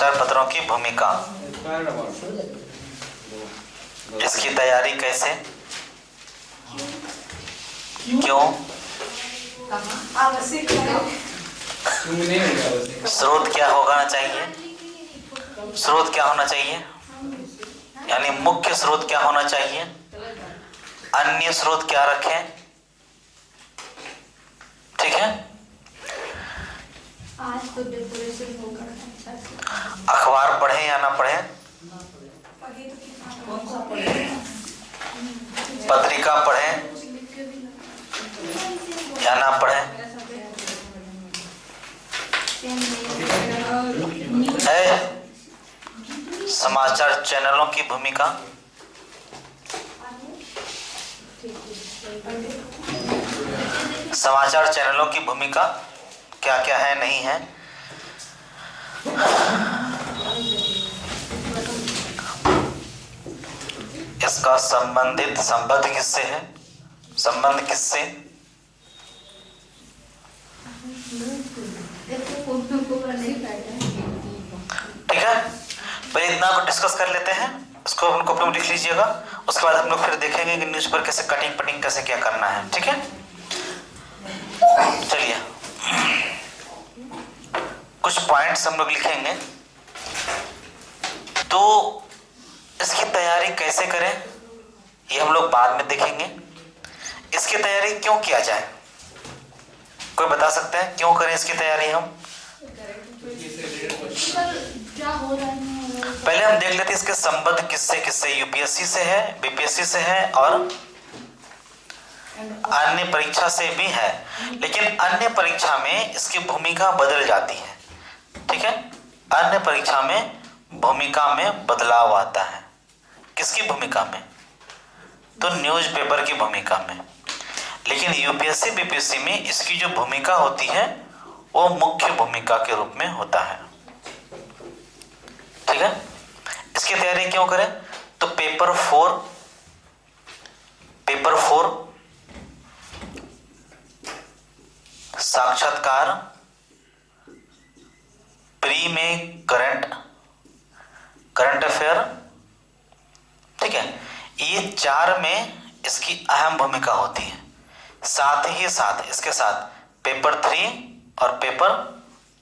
समाचार पत्रों की भूमिका, इसकी तैयारी कैसे, क्यों, स्रोत क्या होना चाहिए, स्रोत क्या होना चाहिए, यानी मुख्य स्रोत क्या होना चाहिए, अन्य स्रोत क्या रखें। ठीक है। आज तो डेकोरेशन होगा अच्छा से। अखबार पढ़े या ना पढ़े, पत्रिका पढ़े या ना पढ़े, है समाचार चैनलों की भूमिका, समाचार चैनलों की भूमिका क्या क्या है, नहीं है। इसका संबंध किससे है, संबंध किससे, ठीक है। पहले इतना को डिस्कस कर लेते हैं, इसको अपन कॉपी में लिख लीजिएगा। उसके बाद हम लोग फिर देखेंगे कि न्यूज़ पर कैसे कटिंग पटिंग कैसे क्या करना है। ठीक है, चलिए कुछ पॉइंट्स हम लोग लिखेंगे। तो इसकी तैयारी कैसे करें ये हम लोग बाद में देखेंगे। इसकी तैयारी क्यों किया जाए, कोई बता सकते हैं क्यों करें इसकी तैयारी हम? पहले हम देख लेते हैं इसके संबंध किससे किससे, यूपीएससी से है, बीपीएससी से है और अन्य परीक्षा से भी है। लेकिन अन्य परीक्षा में इसकी भूमिका बदल जाती है। ठीक है, अन्य परीक्षा में भूमिका में बदलाव आता है। किसकी भूमिका में? तो न्यूज़पेपर की भूमिका में। लेकिन यूपीएससी बीपीएससी में इसकी जो भूमिका होती है वो मुख्य भूमिका के रूप में होता है। ठीक है, इसकी तैयारी क्यों करें? तो पेपर 4 साक्षात्कार, प्री में करंट अफेयर, ठीक है, ये 4 में इसकी अहम भूमिका होती है। साथ ही साथ इसके साथ पेपर 3 और पेपर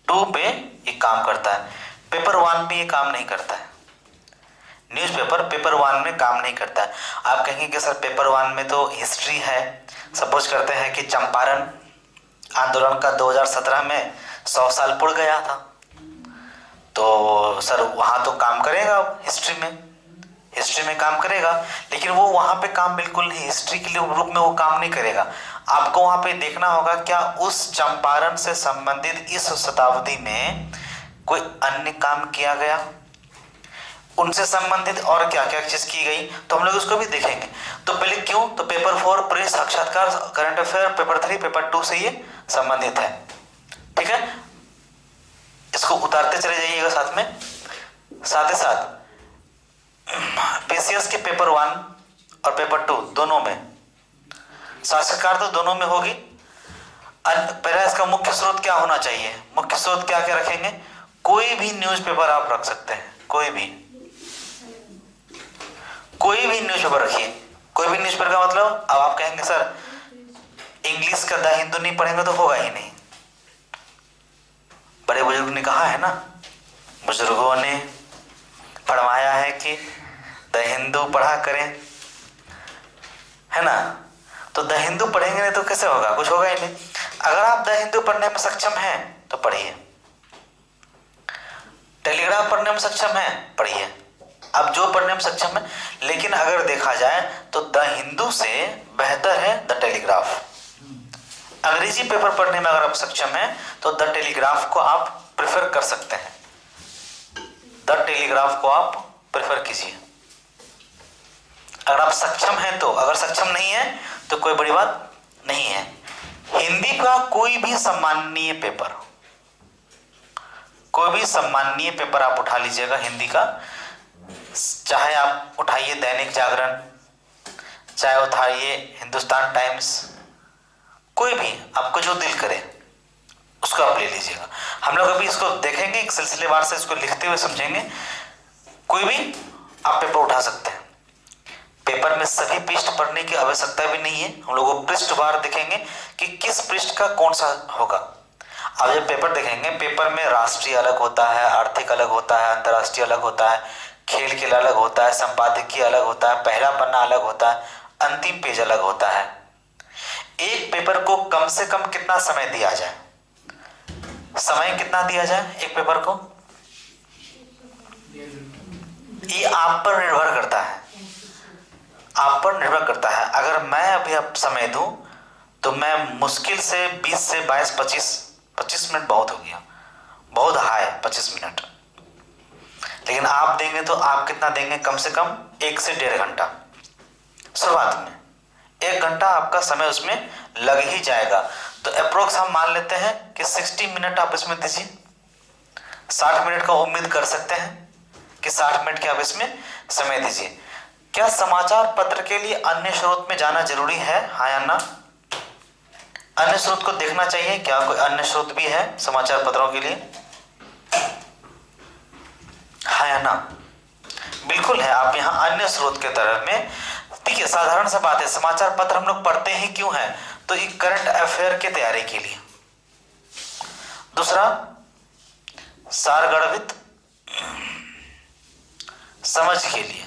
2 पे ये काम करता है। पेपर 1 पे ये काम नहीं करता है। न्यूज़पेपर पेपर 1 में काम नहीं करता है। आप कहेंगे कि सर पेपर 1 में तो हिस्ट्री है। सपोज करते हैं कि चंपारण आंदोलन का 2017 में 100 साल पुड़ गया था, तो सर वहां तो काम करेगा, हिस्ट्री में काम करेगा। लेकिन वो वहां पे काम बिल्कुल नहीं, हिस्ट्री के लिए रूप में वो काम नहीं करेगा। आपको वहां पे देखना होगा क्या उस चंपारण से संबंधित इस शताब्दी में कोई अन्य काम किया गया, उनसे संबंधित और क्या क्या चीज की गई, तो हम लोग उसको भी देखेंगे। तो पहले क्यों? तो पेपर 4 प्री साक्षात्कार करंट अफेयर, पेपर 3 पेपर 2 से ये संबंधित है। ठीक है, इसको उतारते चले जाइएगा साथ में। साथ ही साथ पीसीएस के पेपर 1 और पेपर 2 दोनों में साक्षात्कार तो दोनों में होगी। पहला इसका मुख्य स्रोत क्या होना चाहिए, मुख्य स्रोत क्या क्या रखेंगे? कोई भी न्यूज़पेपर आप रख सकते हैं, कोई भी न्यूज़पेपर रखिए। कोई भी न्यूज़पेपर का मतलब, अब आप कहेंगे सर इंग्लिश का द हिंदू नहीं पढ़ेंगे तो होगा ही नहीं। बड़े बुजुर्ग ने कहा है ना, बुजुर्गों ने फरमाया है कि द हिंदू पढ़ा करें, है ना। तो द हिंदू पढ़ेंगे नहीं तो कैसे होगा, कुछ होगा ही नहीं। अगर आप द हिंदू पढ़ने में सक्षम हैं तो पढ़िए, टेलीग्राफ पढ़ने में सक्षम है पढ़िए, अब जो पढ़ने में सक्षम है। लेकिन अगर देखा जाए तो द हिंदू से बेहतर है द टेलीग्राफ। अंग्रेजी पेपर पढ़ने में अगर आप सक्षम हैं तो द टेलीग्राफ को आप प्रेफर कर सकते हैं, द टेलीग्राफ को आप प्रेफर कीजिए अगर आप सक्षम हैं तो। अगर सक्षम नहीं है तो कोई बड़ी बात नहीं है। हिंदी का कोई भी सम्माननीय पेपर आप उठा लीजिएगा हिंदी का, चाहे आप उठाइए दैनिक जागरण, चाहे उठाइए हिंदुस्तान टाइम्स, कोई भी आपको जो दिल करे उसको आप ले लीजिएगा। हम लोग अभी इसको देखेंगे, एक सिलसिलेवार से इसको लिखते हुए समझेंगे। कोई भी आप पेपर उठा सकते हैं, पेपर में सभी पृष्ठ पढ़ने की आवश्यकता भी नहीं है। हम लोग पृष्ठवार देखेंगे कि किस पृष्ठ का कौन सा होगा। आप जब पेपर देखेंगे, पेपर में राष्ट्रीय अलग होता है, आर्थिक अलग होता है, अंतर्राष्ट्रीय अलग होता है, खेल खेल अलग होता है, संपादकीय अलग होता है, पहला पन्ना अलग होता है, अंतिम पेज अलग होता है। एक पेपर को कम से कम कितना समय दिया जाए, समय कितना दिया जाए एक पेपर को, ये आप पर निर्भर करता है, आप पर निर्भर करता है। अगर मैं अभी अब समय दूं तो मैं मुश्किल से 20 से 22 25 मिनट बहुत हो गया, बहुत हाई 25 मिनट। लेकिन आप देंगे तो आप कितना देंगे, कम से कम 1 से 1.5 घंटा। शुरुआत में 1 घंटा आपका समय उसमें लग ही जाएगा। तो अप्रोक्स हम मान लेते हैं कि 60 मिनट आप इसमें दीजिए। 60 मिनट का उम्मीद कर सकते हैं कि 60 मिनट के आप इसमें समय दीजिए। क्या समाचार पत्र के लिए अन्य स्रोत में जाना जरूरी है, हाँ या ना? अन्य स्रोत को देखना चाहिए क्या? कोई अन्य स्रोत भी है समाचार पत्रों के लिए, हाँ या ना? बिल्कुल है। आप यहाँ अन्य स्रोत के तरफ में, ठीक है, साधारण सा बात है। समाचार पत्र हम लोग पढ़ते ही क्यों है? तो ये करंट अफेयर की तैयारी के लिए। दूसरा, सारगर्भित समझ के लिए,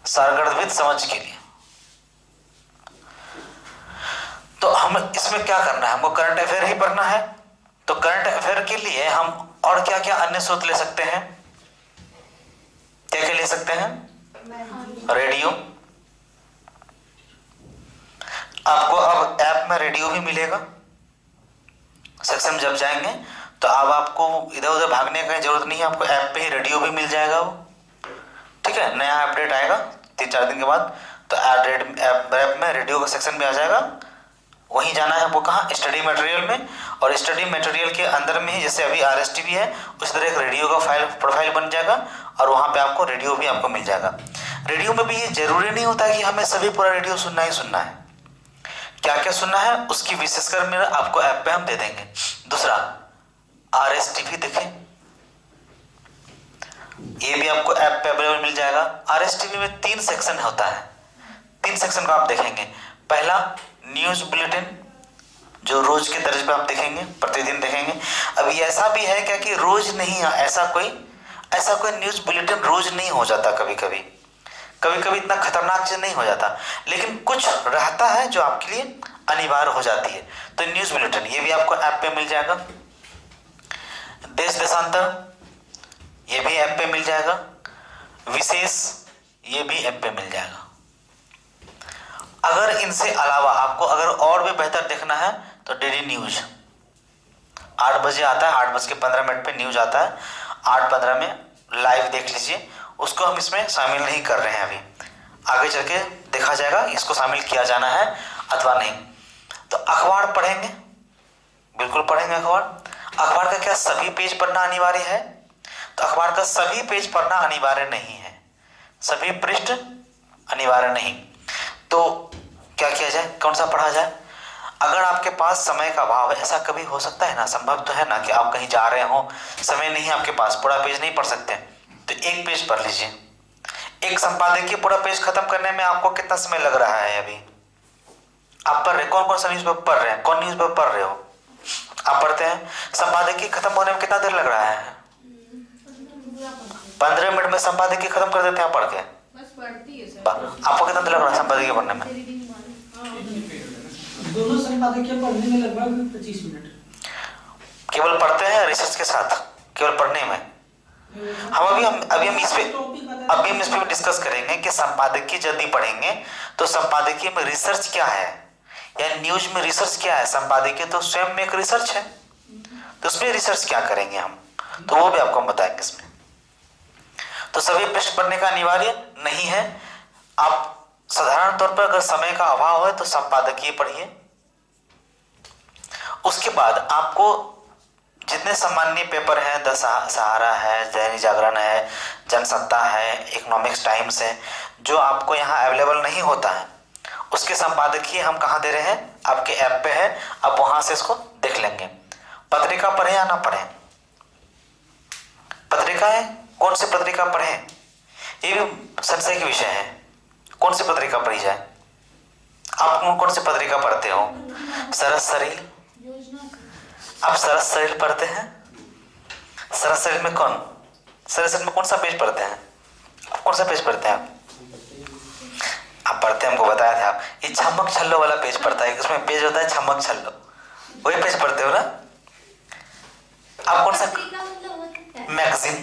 सारगर्भित समझ के लिए। तो हम इसमें क्या करना है, हमको करंट अफेयर ही पढ़ना है। तो करंट अफेयर के लिए हम और क्या क्या अन्य स्रोत ले सकते हैं, क्या क्या ले सकते हैं? रेडियो, आपको अब ऐप में रेडियो भी मिलेगा। सेक्शन जब जाएंगे तो अब आपको इधर उधर भागने की जरूरत नहीं है, आपको ऐप पे ही रेडियो भी मिल जाएगा वो, ठीक है। नया अपडेट आएगा 3-4 दिन के बाद, तो ऐप में रेडियो का सेक्शन भी आ जाएगा। वहीं जाना है आपको, कहाँ? स्टडी मटेरियल में। और स्टडी मटेरियल के अंदर में ही, जैसे अभी RSTV है, उस तरह एक रेडियो का फाइल प्रोफाइल बन जाएगा और वहाँ पे आपको रेडियो भी आपको मिल जाएगा। रेडियो में भी ये जरूरी नहीं होता है कि हमें सभी पूरा रेडियो सुनना ही सुनना है। क्या क्या सुनना है उसकी विशेषकर में आपको ऐप पे हम दे देंगे। दूसरा, RSTV देखें, ये भी आपको ऐप पे अवेलेबल मिल जाएगा। RSTV में 3 सेक्शन होता है, 3 सेक्शन को आप देखेंगे। पहला, न्यूज बुलेटिन, जो रोज के दर्ज पे आप देखेंगे, प्रतिदिन देखेंगे। अभी ऐसा भी है क्या कि रोज नहीं, ऐसा कोई न्यूज बुलेटिन रोज नहीं हो जाता। कभी कभी इतना खतरनाक चीज नहीं हो जाता, लेकिन कुछ रहता है जो आपके लिए अनिवार्य हो जाती है। तो न्यूज बुलेटिन ये भी आपको ऐप पे मिल जाएगा। देश देशांतर ये भी ऐप पे मिल जाएगा। विशेष ये भी ऐप पे मिल जाएगा। अगर इनसे अलावा आपको अगर और भी बेहतर देखना है तो DD न्यूज 8 बजे आता है, 8:15 पे न्यूज आता है। 8:15 में लाइव देख लीजिए। उसको हम इसमें शामिल नहीं कर रहे हैं, अभी आगे चल के देखा जाएगा इसको शामिल किया जाना है अथवा नहीं। तो अखबार पढ़ेंगे, बिल्कुल पढ़ेंगे अखबार का क्या सभी पेज पढ़ना अनिवार्य है? तो अखबार का सभी पेज पढ़ना अनिवार्य नहीं है, सभी पृष्ठ अनिवार्य नहीं। तो क्या किया जाए, कौन सा पढ़ा जाए? अगर आपके पास समय का अभाव है, ऐसा कभी हो सकता है ना, संभव तो है ना कि आप कहीं जा रहे हो, समय नहीं है आपके पास, पूरा पेज नहीं पढ़ सकते, तो एक पेज पढ़ लीजिए। एक संपादकीय पूरा पेज खत्म करने में आपको कितना समय लग रहा है? अभी आप पढ़ रहे, कौन सा न्यूज़पेपर पढ़ रहे हैं, कौन न्यूज़पेपर पढ़ रहे हो? आप पढ़ते हैं। संपादकीय खत्म होने में कितना देर लग रहा है? 15 मिनट में संपादकीय खत्म कर देते हैं पढ़ के। आपको कितना देर लग रहा है संपादकीय पढ़ने में? दोनों संपादकीय पढ़ने में लगभग 25 मिनट। केवल पढ़ते हैं, रिसर्च के साथ केवल पढ़ने में। अभी हम इस पे डिस्कस करेंगे कि संपादकीय यदि पढ़ेंगे तो संपादकीय में रिसर्च क्या है, या न्यूज में रिसर्च क्या है। संपादकीय तो स्वयं में एक रिसर्च है, तो उसमें रिसर्च क्या करेंगे हम, तो वो भी आपको हम बताएंगे इसमें। तो सभी पृष्ठ पढ़ने का अनिवार्य नहीं है। आप साधारण तौर पर अगर समय का अभाव है तो संपादकीय पढ़िए। उसके बाद आपको जितने सामान्य पेपर हैं, द सहारा है, दैनिक जागरण है, जनसत्ता है, इकोनॉमिक्स टाइम्स है, जो आपको यहाँ अवेलेबल नहीं होता है, उसके संपादकीय हम कहाँ दे रहे हैं, आपके ऐप पे है, आप वहां से इसको देख लेंगे। पत्रिका पढ़े या ना पढ़े, पत्रिका है, कौन सी पत्रिका पढ़े, ये भी संशय के विषय है। कौन सी पत्रिका पढ़ी जाए, आप कौन सी पत्रिका पढ़ते हो? सरस सरील, आप सरस सरील पढ़ते हैं? सरस सरील में कौन, सरस सरील में कौन सा पेज पढ़ते हैं, कौन सा पेज पढ़ते हैं आप पढ़ते हैं, हमको बताया था आप, ये छमक छल्लो वाला पेज पढ़ता है, उसमें पेज होता है छमक छल्लो, वही पेज पढ़ते हो ना आप? कौन सा मैगजीन,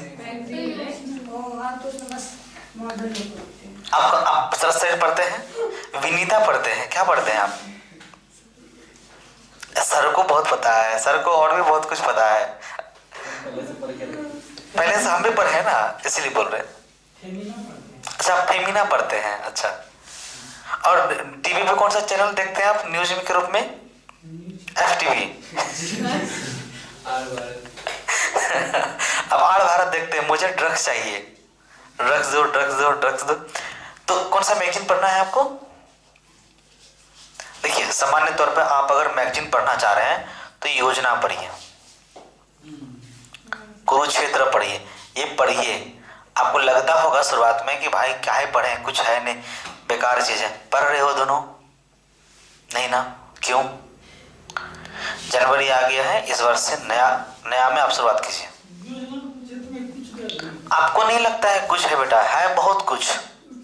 आप सरस सरील पढ़ते हैं, विनीता पढ़ते हैं, क्या पढ़ते हैं आप? सर को बहुत पता है, सर को और भी बहुत कुछ पता है, पहले से हम भी पढ़े हैं ना, इसीलिए बोल रहे हैं। अच्छा, फेमिना पढ़ते हैं, अच्छा। और टीवी पे कौन सा चैनल देखते हैं आप न्यूज के रूप में? FTV। अब आर भारत देखते हैं, मुझे ड्रग्स चाहिए, ड्रग्स दो ड्रग्स दो ड्रग्स दो। तो कौन सा मैगजीन पढ़ना है आपको? देखिए, सामान्य तौर पर आप अगर मैगजीन पढ़ना चाह रहे हैं तो योजना पढ़िए, कुरुक्षेत्र पढ़िए, ये पढ़िए। आपको लगता होगा शुरुआत में कि भाई क्या है पढ़े, कुछ है नहीं, बेकार चीज है। पढ़ रहे हो दोनों? नहीं ना, क्यों? जनवरी आ गया है, इस वर्ष से नया में आप शुरुआत कीजिए। आपको नहीं लगता है कुछ है बेटा, है बहुत कुछ,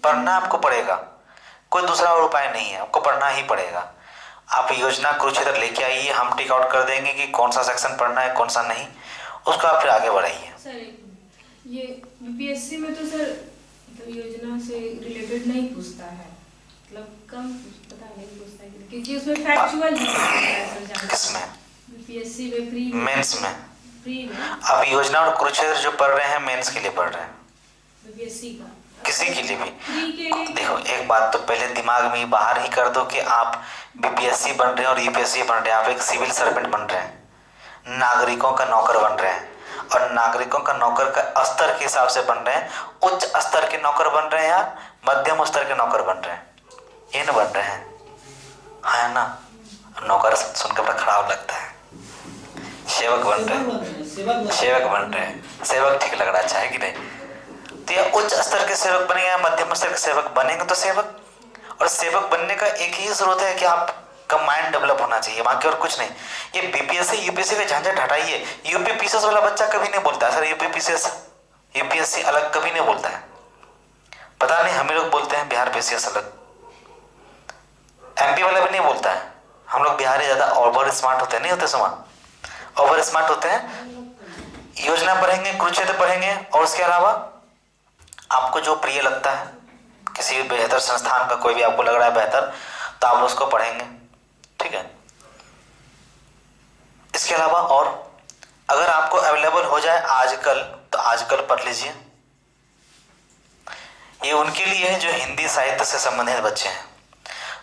पढ़ना आपको पड़ेगा, कोई दूसरा और उपाय नहीं है, आपको पढ़ना ही पड़ेगा। आप योजना कुरुक्षेत्र लेके आइए, हम टिक आउट कर देंगे कि कौन सा सेक्शन पढ़ना है कौन सा नहीं, उसको आप फिर आगे बढ़ाइए। सर ये यूपीएससी में तो सर मतलब योजना से रिलेटेड नहीं पूछता है, मतलब कम पता नहीं पूछता है क्योंकि उसमें फैक्चुअल है सर। किसमें? यूपीएससी में फ्री मेंस में। फ्री में आप योजना और कुरुक्षेत्र जो पढ़ रहे हैं मेंस के लिए पढ़ रहे हैं, यूपीएससी का किसी के लिए भी। फ्री के लिए। देखो, एक बात तो पहले दिमाग में बाहर ही कर दो कि आप बीपीएससी बन रहे हैं और यूपीएससी बन रहे हैं, आप एक सिविल सर्वेंट बन रहे हैं, नागरिकों का नौकर बन रहे हैं, और नागरिकों का नौकर का स्तर के हिसाब से बन रहे हैं, उच्च स्तर के नौकर बन रहे हैं या मध्यम स्तर के नौकर बन रहे हैं, ये न बन रहे हैं, है ना? नौकर सुनकर बड़ा खराब लगता है, सेवक बन रहे हैं, सेवक बन रहे हैं, सेवक ठीक लग रहा, अच्छा है कि नहीं? तो ये उच्च स्तर के सेवक बनेंगे या मध्यम स्तर के सेवक बनेंगे तो सेवक, और सेवक बनने का एक ही जरूरत है कि आपका माइंड डेवलप होना चाहिए, बाकी और कुछ नहीं। ये बीपीएससी यूपीएससी का झंझट हटाइए। यूपी पीसीएस वाला बच्चा कभी नहीं बोलता सर यूपी पीसीएस यूपीएससी अलग, कभी नहीं बोलता है, पता नहीं हम लोग बोलते हैं बिहार पीसीएस अलग, एमपी वाला भी नहीं बोलता है। हम लोग बिहारी ज्यादा ओवर स्मार्ट होते हैं, नहीं होते सुमा, ओवर स्मार्ट होते हैं। योजना पढ़ेंगे, कुरुक्षेत्र पढ़ेंगे, और उसके अलावा आपको जो प्रिय लगता है, किसी भी बेहतर संस्थान का कोई भी आपको लग रहा है बेहतर, तो आप उसको पढ़ेंगे, ठीक है? इसके अलावा और अगर आपको अवेलेबल हो जाए आजकल तो आजकल पढ़ लीजिए। ये उनके लिए है जो हिंदी साहित्य से संबंधित बच्चे हैं,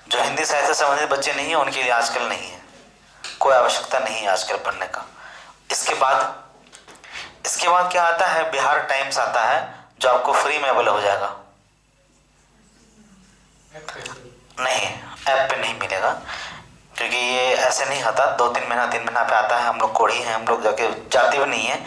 जो हिंदी साहित्य से संबंधित बच्चे नहीं है उनके लिए आजकल नहीं है, कोई आवश्यकता नहीं है आजकल पढ़ने का। इसके बाद क्या आता है, बिहार टाइम्स आता है, जो आपको फ्री में अवेलेबल हो जाएगा। नहीं, ऐप पे नहीं मिलेगा, क्योंकि ये ऐसे नहीं आता, 2-3 महीना 3 महीना पे आता है। हम लोग कोढ़ी हैं, हम लोग जाते भी नहीं है।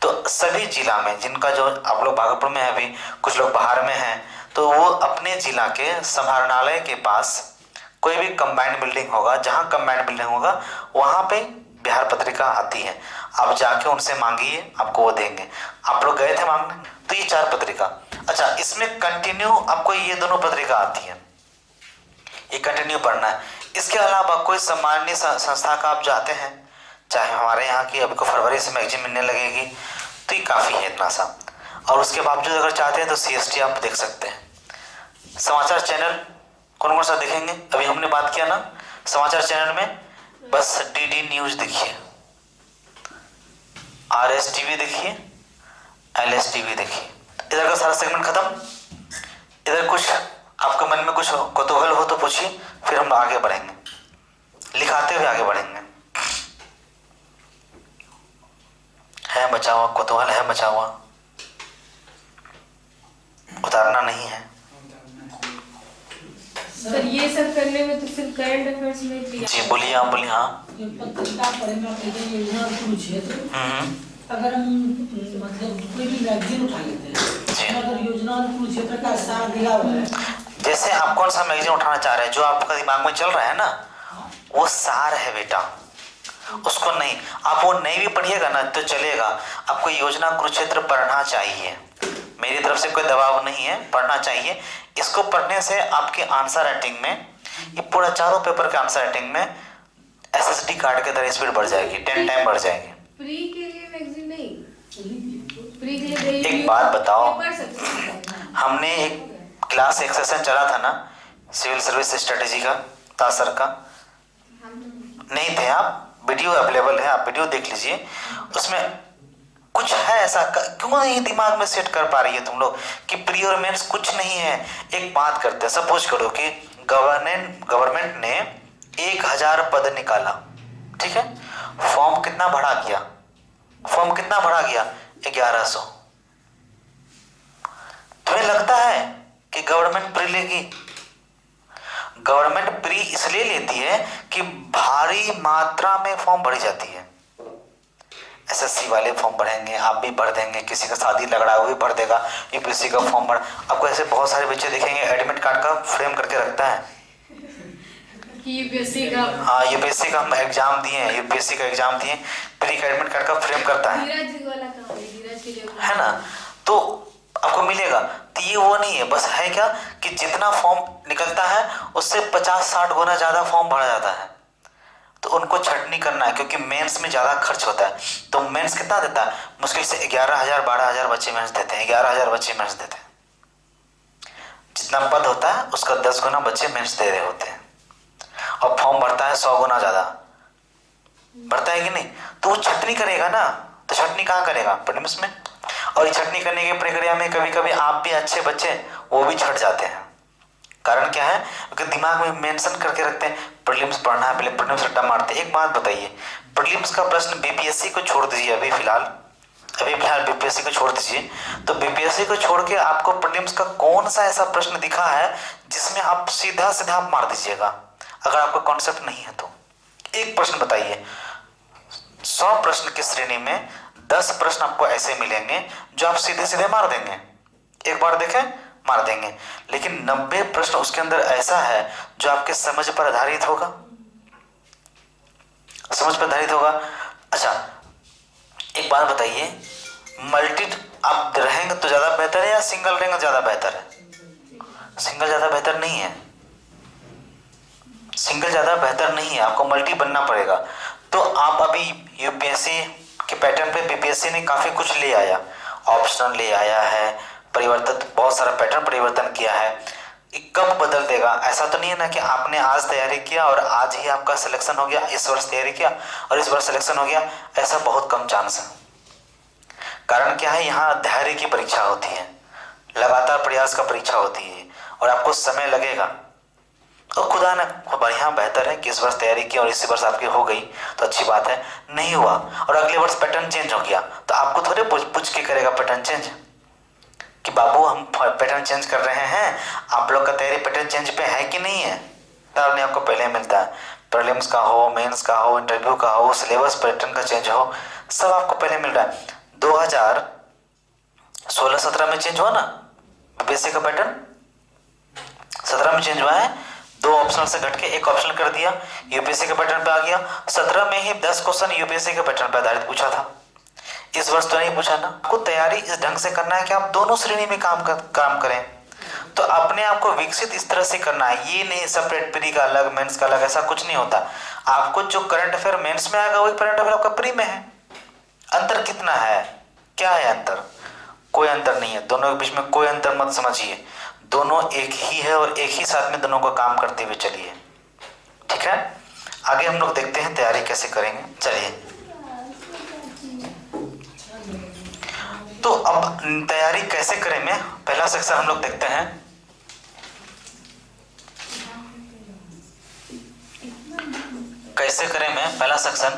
तो सभी जिला में जिनका, जो आप लोग भागलपुर में है अभी, कुछ लोग बाहर में हैं, तो वो अपने जिला के समाहरणालय के पास कोई भी कंबाइंड बिल्डिंग होगा, जहाँ कंबाइंड बिल्डिंग होगा वहाँ पे बिहार पत्रिका आती है, आप जाके उनसे मांगिए, आपको वो देंगे। आप लोग गए थे मांगने? तो ये 4 पत्रिका, अच्छा, इसमें कंटिन्यू आपको ये दोनों पत्रिका आती है, ये कंटिन्यू पढ़ना है। इसके अलावा कोई सामान्य संस्था का आप जाते हैं, चाहे हमारे यहाँ की अभी को फरवरी से मैगजीन मिलने लगेगी, तो ये काफ़ी है इतना सा। और उसके बावजूद अगर चाहते हैं तो CST आप देख सकते हैं। समाचार चैनल कौन कौन सा देखेंगे? अभी हमने बात किया ना, समाचार चैनल में बस DD न्यूज़ देखिए, RSTV देखिए, LSTV देखिए, इधर का सारा सेगमेंट खत्म। इधर कुछ आपके मन में कुछ कौतूहल हो तो पूछिए, फिर हम आगे बढ़ेंगे, लिखाते हुए आगे बढ़ेंगे। है बचा हुआ कौतूहल, है बचा हुआ, उतारना नहीं है। सर ये सब करने में तो सिर्फ करंट अफेयर्स में भी जी बोलिए, आप बोलिए। हाँ। ये पत्रिका पढ़ेंगे आप लेते योजना कुरुक्षेत्र। अगर हम मतलब कोई भी मैगजीन उठा लेते हैं, अगर योजना कुरुक्षेत्र का सार दिया हुआ है, जैसे आप कौन सा मैगजीन उठाना चाह रहे हैं, जो आपका दिमाग में चल रहा है ना, वो सार है बेटा, उसको नहीं। आप वो नहीं भी पढ़िएगा ना तो चलेगा, आपको योजना कुरुक्षेत्र पढ़ना चाहिए। मेरी तरफ से कोई दबाव नहीं है, पढ़ना चाहिए। इसको पढ़ने से आपके आंसर राइटिंग में, ये पूरा चारों पेपर के आंसर राइटिंग में एसएसडी कार्ड के तरह स्पीड बढ़ जाएगी, 10 टाइम बढ़ जाएगी। प्री के लिए मैगजीन नहीं, प्री के लिए एक बात बताओ, पढ़ सकते हैं। हमने एक क्लास एक सेशन चला था ना सिविल सर्विस स्ट्रेटेजी का, तासर का, नहीं थे आप? वीडियो अवेलेबल है, आप वीडियो देख लीजिए। उसमें कुछ है ऐसा, क्यों नहीं दिमाग में सेट कर पा रही है तुम लोग कि प्री और मेंस कुछ नहीं है। एक बात करते हैं, सपोज करो कि गवर्नमेंट ने 1000 पद निकाला, ठीक है? फॉर्म कितना भरा गया? फॉर्म कितना भरा गया? 1100। तुम्हें लगता है कि गवर्नमेंट प्री लेगी? गवर्नमेंट प्री इसलिए लेती है कि भारी मात्रा में फॉर्म भरी जाती है। एसएससी वाले फॉर्म भरेंगे, आप भी भर देंगे, किसी का शादी लग रहा है वो भी भर देगा, यूपीएससी का फॉर्म भर। आपको ऐसे बहुत सारे बच्चे देखेंगे एडमिट कार्ड का फ्रेम करके रखता है कि यूपीएससी का, हाँ यूपीएससी का हम एग्जाम दिए हैं, यूपीएससी का एग्जाम दिए, प्री का एडमिट कार्ड का फ्रेम करता है, धीरज वाला काम है, धीरज के लिए है ना? तो आपको मिलेगा। तो ये वो नहीं है, बस है क्या कि जितना फॉर्म निकलता है उससे 50-60 गुना ज्यादा फॉर्म भरा जाता है। तो उनको छटनी करना है, क्योंकि मेंस में ज़्यादा खर्च होता है। तो मेंस कितना देता है? मुश्किल से 11,000 12,000 बच्चे मेंस देते हैं, 11,000 बच्चे मेंस देते हैं। जितना पद होता है उसका 10 गुना बच्चे मेंस दे रहे होते हैं, और फॉर्म भरता है 100 गुना ज़्यादा, भरता है कि नहीं? तो वो छटनी करेगा ना, तो छटनी कहाँ करेगा? प्रीलिम्स में। और ये छटनी करने की प्रक्रिया में कभी कभी आप भी अच्छे बच्चे वो भी छट जाते हैं। कारण क्या है? क्योंकि दिमाग में मेंशन करके रखते हैं प्रीलिम्स पढ़ना है, पहले प्रीलिम्स रट्टा मारते हैं। एक बात बताइए, प्रीलिम्स का प्रश्न बीपीएससी को छोड़ दीजिए, अभी फिलहाल बीपीएससी को छोड़ दीजिए, तो बीपीएससी को छोड़ के आपको प्रीलिम्स का कौन सा ऐसा प्रश्न दिखा है जिसमें आप सीधा सीधा मार दीजिएगा? अगर आपका कॉन्सेप्ट नहीं है तो एक प्रश्न बताइए। 100 प्रश्न की श्रेणी में 10 प्रश्न आपको ऐसे मिलेंगे जो आप सीधे सीधे मार देंगे, एक बार देखें मार देंगे। लेकिन 90 प्रश्न उसके अंदर ऐसा है जो आपके समझ पर आधारित होगा, समझ पर आधारित होगा। अच्छा एक बात बताइए, मल्टी आप रहेंगे तो ज्यादा बेहतर है या सिंगल रहेंगे ज्यादा बेहतर है? सिंगल ज्यादा बेहतर नहीं है, सिंगल ज्यादा बेहतर नहीं है, आपको मल्टी बनना पड़ेगा। तो आप अभी यूपीएससी के पैटर्न पे बीपीएससी ने काफी कुछ ले आया, ऑप्शनल ले आया है, परिवर्तन, बहुत सारा पैटर्न परिवर्तन किया है। कब बदल देगा? ऐसा तो नहीं है ना कि आपने आज तैयारी किया और आज ही आपका सिलेक्शन हो गया, इस वर्ष तैयारी किया और इस वर्ष सिलेक्शन हो गया, ऐसा बहुत कम चांस है। कारण क्या है? यहाँ धैर्य की परीक्षा होती है, लगातार प्रयास का परीक्षा होती है, और आपको समय लगेगा। तो खुदा न बढ़िया बेहतर है कि इस वर्ष तैयारी की और इसी वर्ष आपकी हो गई तो अच्छी बात है, नहीं हुआ और अगले वर्ष पैटर्न चेंज हो गया तो आपको थोड़े पूछ के करेगा पैटर्न चेंज कि बाबू हम पैटर्न चेंज कर रहे हैं, आप लोग का तैयारी पैटर्न चेंज पे है कि नहीं है? तब नहीं आपको पहले मिलता है। प्रीलिम्स का हो, मेंस का हो, इंटरव्यू का हो, सिलेबस पैटर्न का चेंज हो, सब आपको पहले मिल रहा है। 2016-17 में चेंज हुआ ना बीपीएससी का पैटर्न, 17 में चेंज हुआ है, 2 ऑप्शनल से घट के 1 ऑप्शनल कर दिया, यूपीएससी के पैटर्न पे आ गया। 17 में ही 10 क्वेश्चन यूपीएससी के पैटर्न पे आधारित पूछा था, इस वर्ष तो नहीं पूछा ना। आपको तैयारी इस ढंग से करना है कि आप दोनों श्रेणी में काम करें, तो अपने आप को विकसित इस तरह से करना है। ये नहीं सेपरेट प्री का अलग, मेंस का अलग, ऐसा कुछ नहीं होता। आपको जो करंट अफेयर मेंस में आएगा वही करंट अफेयर आपका प्री में है। अंतर कितना है? क्या है अंतर? कोई अंतर नहीं है, दोनों के बीच में कोई अंतर मत समझिए, दोनों एक ही है और एक ही साथ में दोनों को काम करते हुए चलिए, ठीक है? आगे हम लोग देखते हैं तैयारी कैसे करेंगे। चलिए, तो अब तैयारी कैसे करें में पहला सेक्शन हम लोग देखते हैं। कैसे करें में पहला सेक्शन,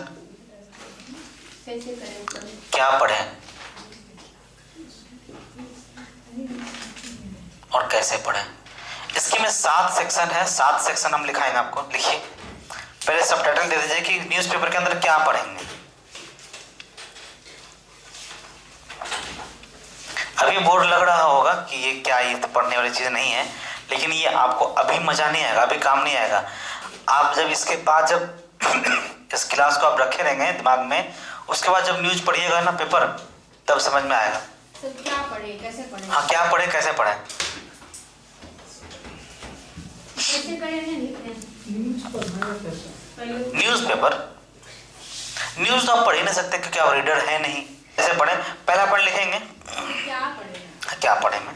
कैसे करें? क्या पढ़ें और कैसे पढ़ें। इसके में 7 सेक्शन है, 7 सेक्शन हम लिखाएंगे आपको। लिखिए, पहले सबटाइटल दे दीजिए कि न्यूज़पेपर के अंदर क्या पढ़ेंगे। अभी बोर्ड लग रहा होगा कि ये क्या, ये तो पढ़ने वाली चीज नहीं है, लेकिन ये आपको अभी मजा नहीं आएगा, अभी काम नहीं आएगा। आप जब इसके बाद जब इस क्लास को आप रखे रहेंगे दिमाग में, उसके बाद जब न्यूज पढ़िएगा ना पेपर, तब समझ में आएगा। सर क्या पढ़े, कैसे पढ़े? हाँ, क्या पढ़े कैसे पढ़े। कैसे करें लिखते हैं न्यूज़पेपर, न्यूज तो आप पढ़ ही नहीं सकते क्योंकि आप रीडर है नहीं। कैसे पढ़े, पहला पढ़ लिखेंगे क्या पढ़े, क्या पढ़े में,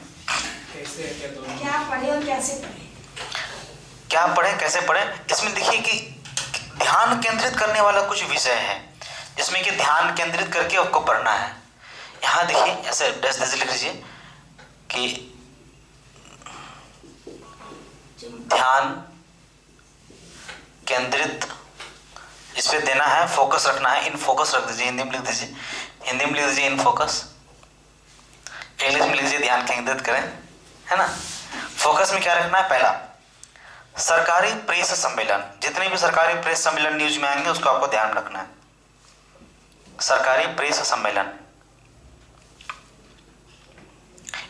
क्या पढ़े और कैसे पढ़े, क्या पढ़े कैसे पढ़े। इसमें देखिए कि ध्यान केंद्रित करने वाला कुछ विषय है जिसमें कि ध्यान केंद्रित करके आपको पढ़ना है। यहाँ देखिए ऐसे डैश डैश लिख लीजिए कि ध्यान केंद्रित, इस पे देना है, फोकस रखना है। इन फोकस रख दीजिए, हिंदी में लिख दीजिए, हिंदी में लिख दीजिए इन फोकस, इंग्लिश में लिख दीजिए ध्यान केंद्रित करें, है ना। फोकस में क्या रखना है, पहला सरकारी प्रेस सम्मेलन, जितने भी सरकारी प्रेस सम्मेलन न्यूज में आएंगे उसको आपको ध्यान रखना है। सरकारी प्रेस सम्मेलन,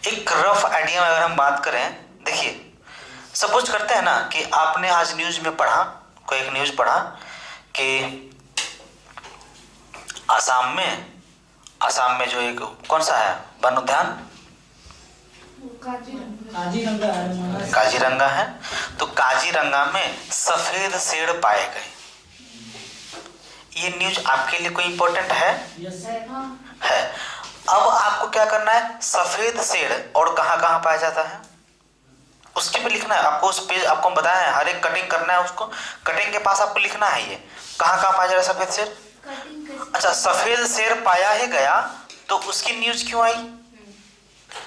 एक रफ आइडिया में अगर हम बात करें, देखिए सपोज करते हैं ना कि आपने आज न्यूज में पढ़ा, कोई एक न्यूज पढ़ा कि आसाम में जो एक कौन सा है वन उद्यान, काजीरंगा है, तो काजीरंगा में सफेद शेर पाए गए। ये न्यूज आपके लिए कोई इंपॉर्टेंट है? है। अब आपको क्या करना है, सफेद शेर और कहाँ कहाँ पाया जाता है उसके पे लिखना है आपको। उस पेज आपको बताया है, हर एक कटिंग करना है, उसको कटिंग के पास आपको लिखना है ये कहाँ कहाँ पाया जा रहा है सफेद शेर। अच्छा, सफेद शेर पाया ही गया तो उसकी न्यूज क्यों आई,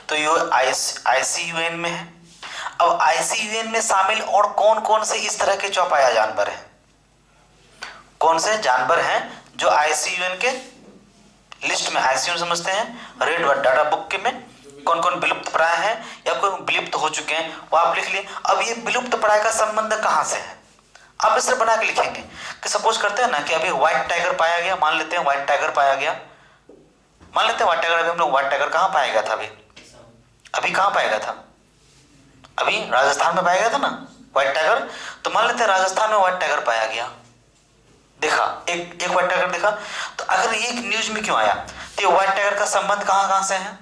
तो ये ICUN में है। अब ICUN में शामिल और कौन कौन से इस तरह के चौपाया जानवर हैं, कौन से जानवर हैं जो ICUN के लिस्ट में, ICUN समझते हैं रेड डाटा बुक के में कौन कौन विलुप्त प्राय हैं या कोई विलुप्त हो चुके हैं, वो आप लिख लिए। अब ये विलुप्त प्राय का संबंध कहाँ से है, आप इसे बना के लिखेंगे कि सपोज करते हैं ना कि अभी व्हाइट टाइगर पाया गया, मान लेते हैं व्हाइट टाइगर पाया गया, मान लेते हैं व्हाइट टाइगर। अभी हम लोग व्हाइट टाइगर कहाँ पाया गया था, अभी कहाँ पाया गया था, अभी राजस्थान में पाया गया था ना व्हाइट टाइगर। तो मान लेते हैं राजस्थान में व्हाइट टाइगर पाया गया, देखा एक व्हाइट टाइगर देखा, तो अगर ये न्यूज में क्यों आया, तो ये व्हाइट टाइगर का संबंध कहाँ कहाँ से है,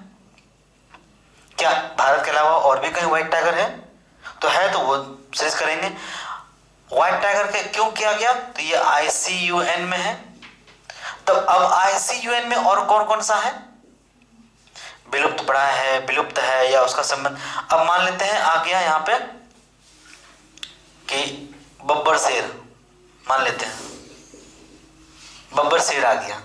क्या भारत के अलावा और भी कहीं व्हाइट टाइगर है, तो है तो वो सर्च करेंगे। व्हाइट टाइगर के क्यों किया गया, तो ये ICUN में है। तो अब ICUN में और कौन कौन सा है, विलुप्त प्राय है, विलुप्त है या उसका संबंध। अब मान लेते हैं आ गया यहाँ पे कि बब्बर शेर, मान लेते हैं बब्बर शेर आ गया,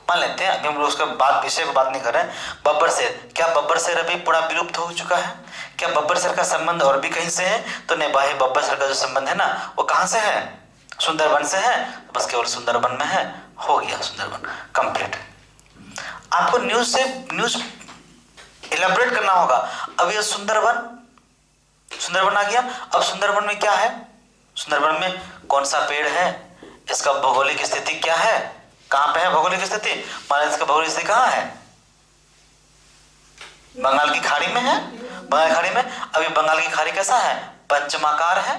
मान लेते हैं, अभी हम लोग उसका बात विषय पर बात नहीं कर रहे हैं। बब्बर शेर, क्या बब्बर शेर अभी पूरा विलुप्त हो चुका है, क्या बब्बर शेर का संबंध और भी कहीं से है, तो नहीं भाई, बब्बर शेर का जो संबंध है ना वो कहाँ से है, सुंदरबन से है, बस केवल सुंदरबन में है, हो गया सुंदरबन कंप्लीट। आपको न्यूज इलेबोरेट करना होगा। अब ये सुंदरबन आ गया, अब सुंदरबन में क्या है, सुंदरबन में कौन सा पेड़ है, इसका भौगोलिक स्थिति क्या है, कहां पे है भौगोलिक स्थिति, मान लीजिए इसका भौगोलिक स्थिति कहां है, बंगाल की खाड़ी में है, बंगाल की खाड़ी में। अभी बंगाल की खाड़ी कैसा है, पंचमाकार है,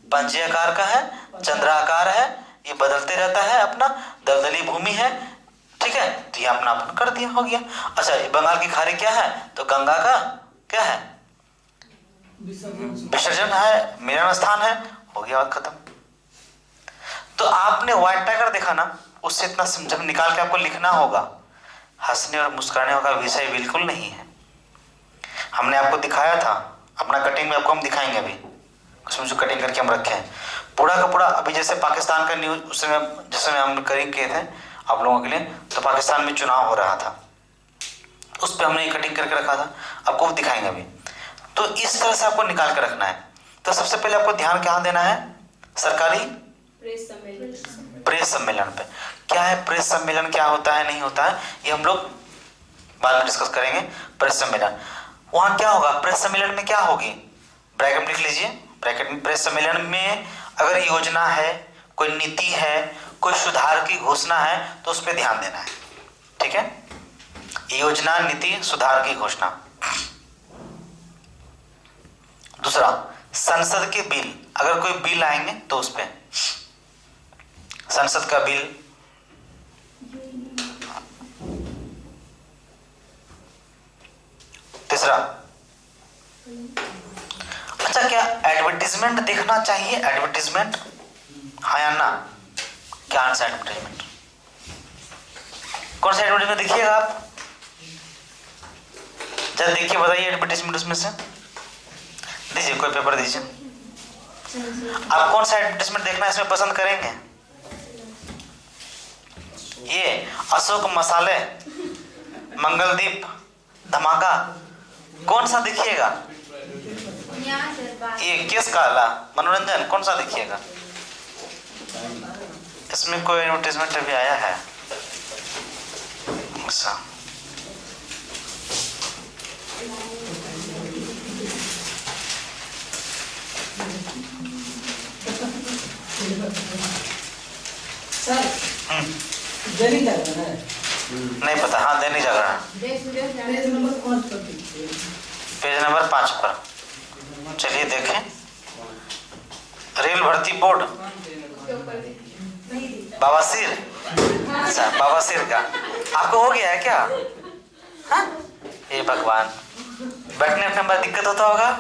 पंचयाकार का है, चंद्राकार है, ये बदलते रहता है, अपना दलदली भूमि है, ठीक है, तो ये अपना अपन कर दिया, हो गया। अच्छा, बंगाल की खाड़ी क्या है, तो गंगा का क्या है, विसर्जन है, मिलन स्थान है, हो गया, बात खत्म। तो आपने व्हाइट टाइगर देखा ना, उससे इतना जब निकाल के आपको लिखना होगा, हंसने और मुस्कुराने का विषय बिल्कुल नहीं है। हमने आपको दिखाया था, अपना कटिंग में आपको हम दिखाएंगे अभी, उसमें जो कटिंग करके हम रखे हैं पूरा का पूरा। अभी जैसे पाकिस्तान का न्यूज उस समय जिस समय हम कटिंग किए थे आप लोगों के लिए, तो पाकिस्तान में चुनाव हो रहा था, उस पर हमने कटिंग करके रखा था, आपको दिखाएंगे अभी। तो इस तरह से आपको निकाल के रखना है। तो सबसे पहले आपको ध्यान कहाँ देना है, सरकारी प्रेस सम्मेलन पे। क्या है प्रेस सम्मेलन, क्या होता है नहीं होता है, ये हम लोग बाद में डिस्कस करेंगे। प्रेस सम्मेलन, वहां क्या होगा, प्रेस सम्मेलन में क्या होगी, ब्रैकेट में लिख लीजिए, ब्रैकेट में प्रेस सम्मेलन में अगर योजना है, कोई नीति है, कोई सुधार की घोषणा है तो उस पर ध्यान देना है। ठीक है, योजना, नीति, सुधार की घोषणा। दूसरा, संसद के बिल, अगर कोई बिल आएंगे तो उस पे संसद का बिल। तीसरा, अच्छा क्या एडवर्टीजमेंट देखना चाहिए? एडवर्टीजमेंट हाँ या ना? क्या आंसर एडवर्टीजमेंट? कौन सा एडवर्टीजमेंट देखिएगा आप? जब देखिए बताइए एडवर्टीजमेंट उसमें से दीजिए, कोई पेपर दीजिए। आप कौन सा एडवर्टीजमेंट देखना इसमें पसंद करेंगे? ये अशोक मसाले, मंगलदीप, धमाका, कौन सा देखिएगा? ये केस काला, मनोरंजन, कौन सा देखिएगा? इसमें कोई एडवर्टीजमेंट अभी आया है? अच्छा, सर दैनिक जागरण है? नहीं पता। हाँ, दैनिक जागरण, पेज नंबर 5 पर देखिए। पेज नंबर 5 पर। चलिए देखें, रेल भर्ती बोर्ड, बवासीर। अच्छा, बवासीर का आपको हो गया है क्या? हाँ? हे भगवान, बैठने उठने में दिक्कत होता होगा।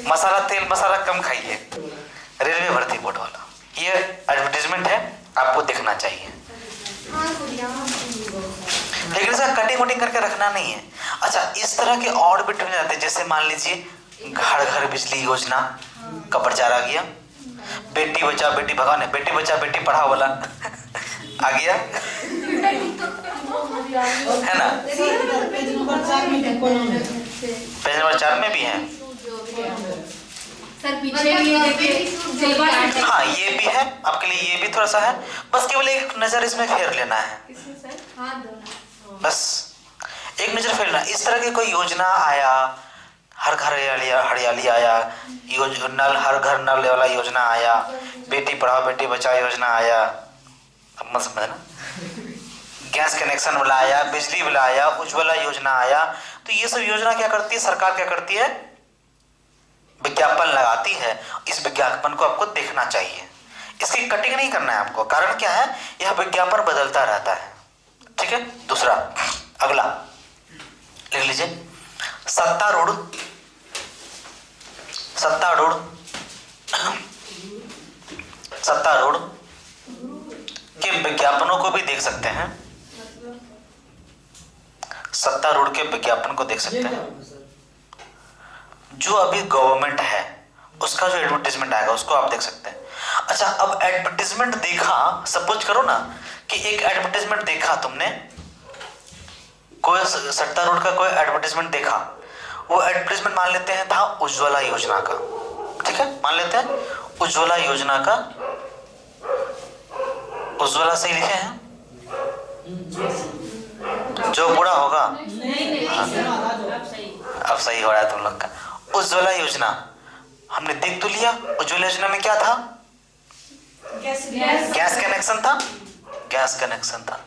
मसाला, तेल मसाला कम खाइए। रेलवे भर्ती बोर्ड वाला ये एडवर्टीजमेंट है, आपको देखना चाहिए। लेकिन इसका कटिंग वटिंग करके रखना नहीं है। अच्छा, इस तरह के और भी ट्रेंड आते हैं, जैसे मान लीजिए घर घर बिजली योजना का प्रचार आ गया, बेटी बचाओ बेटी भगाओ, नहीं बेटी बचाओ बेटी पढ़ाओ वाला आ गया, है ना? पेज नंबर 4 में भी कॉलम है। पेज नंबर 4 में भी है। सर पीछे ये देखिए, हाँ, ये भी है आपके लिए, ये भी थोड़ा सा है, बस केवल एक नजर इसमें फेर लेना है, बस एक नजर फेरना। इस तरह की कोई योजना आया, हर घर हरियाली आया, नल हर घर नल वाला योजना आया, बेटी पढ़ाओ बेटी बचाओ योजना आया, अब मत समझना, गैस कनेक्शन वाला आया, बिजली वाला आया, उज्ज्वला योजना आया। तो ये सब योजना क्या करती है? सरकार क्या करती है? विज्ञापन लगाती है। इस विज्ञापन को आपको देखना चाहिए, इसकी कटिंग नहीं करना है आपको। कारण क्या है? यह विज्ञापन बदलता रहता है। ठीक है। दूसरा, अगला लिख लीजिए, सत्तारूढ़, सत्तारूढ़, सत्तारूढ़ के विज्ञापनों को भी देख सकते हैं, सत्तारूढ़ के विज्ञापन को देख सकते हैं। जो अभी गवर्नमेंट है उसका जो एडवर्टीजमेंट आएगा उसको आप देख सकते हैं। अच्छा, अब एडवर्टीजमेंट देखा, सपोज करो ना कि एक एडवर्टीजमेंट देखा तुमने, कोई सत्तारूढ़ का कोई एडवर्टीजमेंट देखा, वो एडवर्टीजमेंट मान लेते हैं था उज्ज्वला योजना का। ठीक है, मान लेते हैं उज्ज्वला योजना का, उज्ज्वला से लिखे हैं, जो बुरा होगा अब सही हो रहा है तुम लोग का। उज्ज्वला योजना हमने देख तो लिया, उज्ज्वला योजना में क्या था? गैस कनेक्शन था, गैस कनेक्शन था।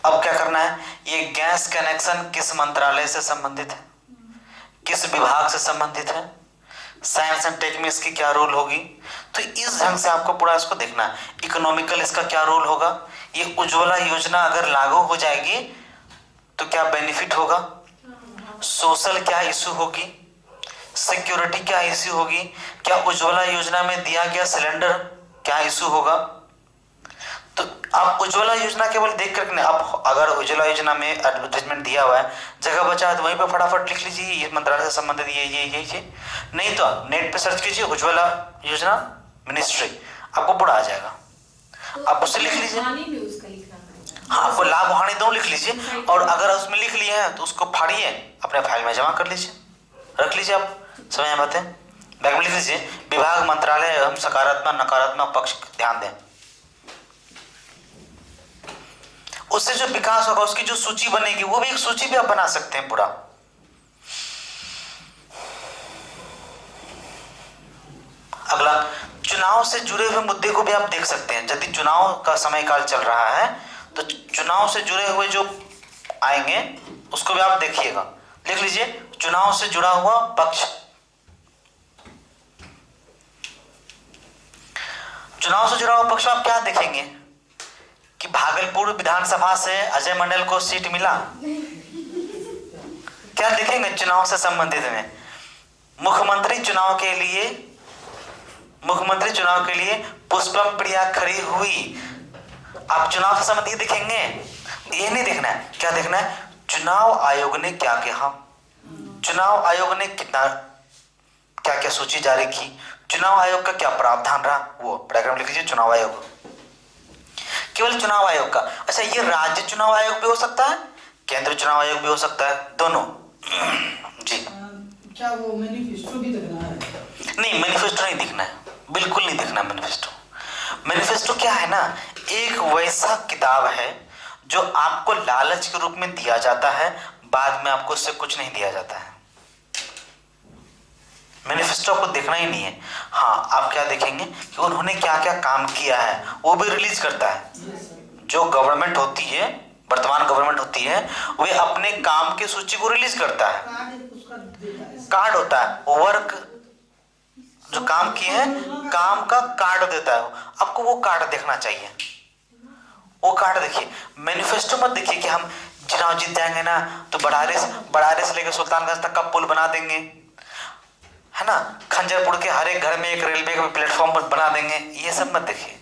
अब क्या करना है? ये गैस कनेक्शन किस मंत्रालय से संबंधित है, किस विभाग से संबंधित है, साइंस एंड टेक में इसकी क्या रोल होगी, तो इस ढंग से आपको पूरा इसको देखना है। इकोनॉमिकल इसका क्या रोल होगा, ये उज्ज्वला योजना अगर लागू हो जाएगी तो क्या बेनिफिट होगा, सोशल क्या इशू होगी, सिक्योरिटी क्या इशू होगी, क्या उज्ज्वला योजना में दिया गया सिलेंडर क्या इशू होगा। तो आप उज्ज्वला योजना केवल देख कर, आप अगर उज्ज्वला योजना में एडवर्टाइजमेंट दिया हुआ है, जगह बचा है तो वहीं पे फटाफट लिख लीजिए ये मंत्रालय से संबंधित ये। नहीं तो नेट पे सर्च कीजिए उज्ज्वला योजना मिनिस्ट्री, आपको पूरा आ जाएगा, आप उससे लिख लीजिए। हाँ, आपको लाभ हानि दोनों लिख लीजिए, और अगर उसमें लिख लिए हैं तो उसको फाड़िए, अपने फाइल में जमा कर लीजिए, रख लीजिए। आप समझ में बातें? बैग में लिख लीजिए, विभाग मंत्रालय एवं सकारात्मक नकारात्मक पक्ष ध्यान दें। उससे जो विकास होगा उसकी जो सूची बनेगी, वो भी एक सूची भी आप बना सकते हैं पूरा। अगला, चुनाव से जुड़े हुए मुद्दे को भी आप देख सकते हैं। यदि चुनाव का समय काल चल रहा है तो चुनाव से जुड़े हुए जो आएंगे उसको भी आप देखिएगा। लिख लीजिए, चुनाव से जुड़ा हुआ पक्ष। चुनाव से जुड़ा हुआ पक्ष आप क्या देखेंगे कि भागलपुर विधानसभा से अजय मंडल को सीट मिला, क्या देखेंगे चुनाव से संबंधित में? मुख्यमंत्री चुनाव के लिए पुष्पम प्रिया खड़ी हुई। आप चुनाव से संबंधित देखेंगे, ये नहीं देखना है। क्या देखना है? चुनाव आयोग ने क्या कहा, चुनाव आयोग ने कितना क्या क्या सूची जारी की, चुनाव आयोग का क्या प्रावधान रहा, वो पैराग्राफ में लिख लीजिए। चुनाव आयोग, केवल चुनाव आयोग का। अच्छा, ये राज्य चुनाव आयोग भी हो सकता है, केंद्रीय चुनाव आयोग भी हो सकता है, दोनों। जी, क्या वो मैनिफेस्टो भी देखना है? नहीं, मैनिफेस्टो नहीं दिखना है, बिल्कुल नहीं दिखना मैनिफेस्टो। मैनिफेस्टो क्या है ना, एक वैसा किताब है जो आपको लालच के रूप में दिया जाता है, बाद में आपको उससे कुछ नहीं दिया जाता है। मैनिफेस्टो आपको देखना ही नहीं है। हाँ, आप क्या देखेंगे कि उन्होंने क्या क्या काम किया है, वो भी रिलीज करता है। जो गवर्नमेंट होती है, वर्तमान गवर्नमेंट होती है, वे अपने काम की सूची को रिलीज करता है। कार्ड होता है, वर्क जो काम किए हैं, काम का कार्ड देता है। आपको वो कार्ड देखना चाहिए, वो कार्ड देखिए। मैनिफेस्टो मत देखिए कि हम चुनाव जीत जाएंगे ना तो बड़ारे से लेकर सुल्तानगंज तक का पुल बना देंगे, है ना, खंजरपुर के हर एक घर में एक रेलवे का प्लेटफॉर्म बना देंगे। ये सब मत देखिए।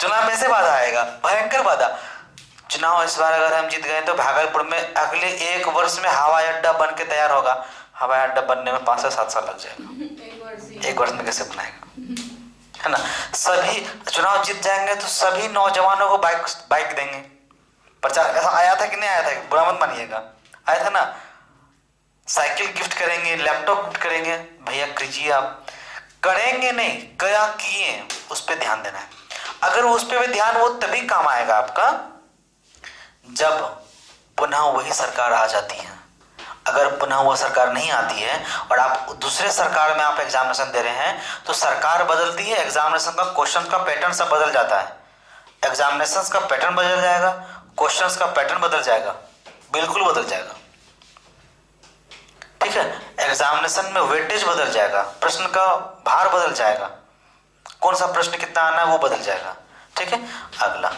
चुनाव में से बाधा आएगा, भयंकर बाधा। चुनाव इस बार अगर हम जीत गए तो भागलपुर में अगले 1 वर्ष में हवाई अड्डा बन के तैयार होगा। हवाई अड्डा बनने में 5 से 7 साल लग जाएगा। 1 वर्ष में कैसे बनाएगा, है ना। सभी चुनाव जीत जाएंगे तो सभी नौजवानों को बाइक देंगे। प्रचार ऐसा आया था कि नहीं आया था, बुरा मत मानिएगा, आया था ना। साइकिल गिफ्ट करेंगे, लैपटॉप गिफ्ट करेंगे। भैया कीजिए, आप करेंगे नहीं, क्या किए उस पर ध्यान देना है। अगर उस पर भी ध्यान, वो तभी काम आएगा आपका जब पुनः वही सरकार आ जाती है। अगर पुनः वह सरकार नहीं आती है और आप दूसरे सरकार में आप एग्जामिनेशन दे रहे हैं तो सरकार बदलती है, एग्जामिनेशन का क्वेश्चन का पैटर्न सब बदल जाता है। एग्जामिनेशन का पैटर्न बदल जाएगा, क्वेश्चंस का पैटर्न बदल जाएगा, बिल्कुल बदल जाएगा। ठीक है, एग्जामिनेशन में वेटेज बदल जाएगा, प्रश्न का भार बदल जाएगा, कौन सा प्रश्न कितना आना है वो बदल जाएगा। ठीक है, अगला,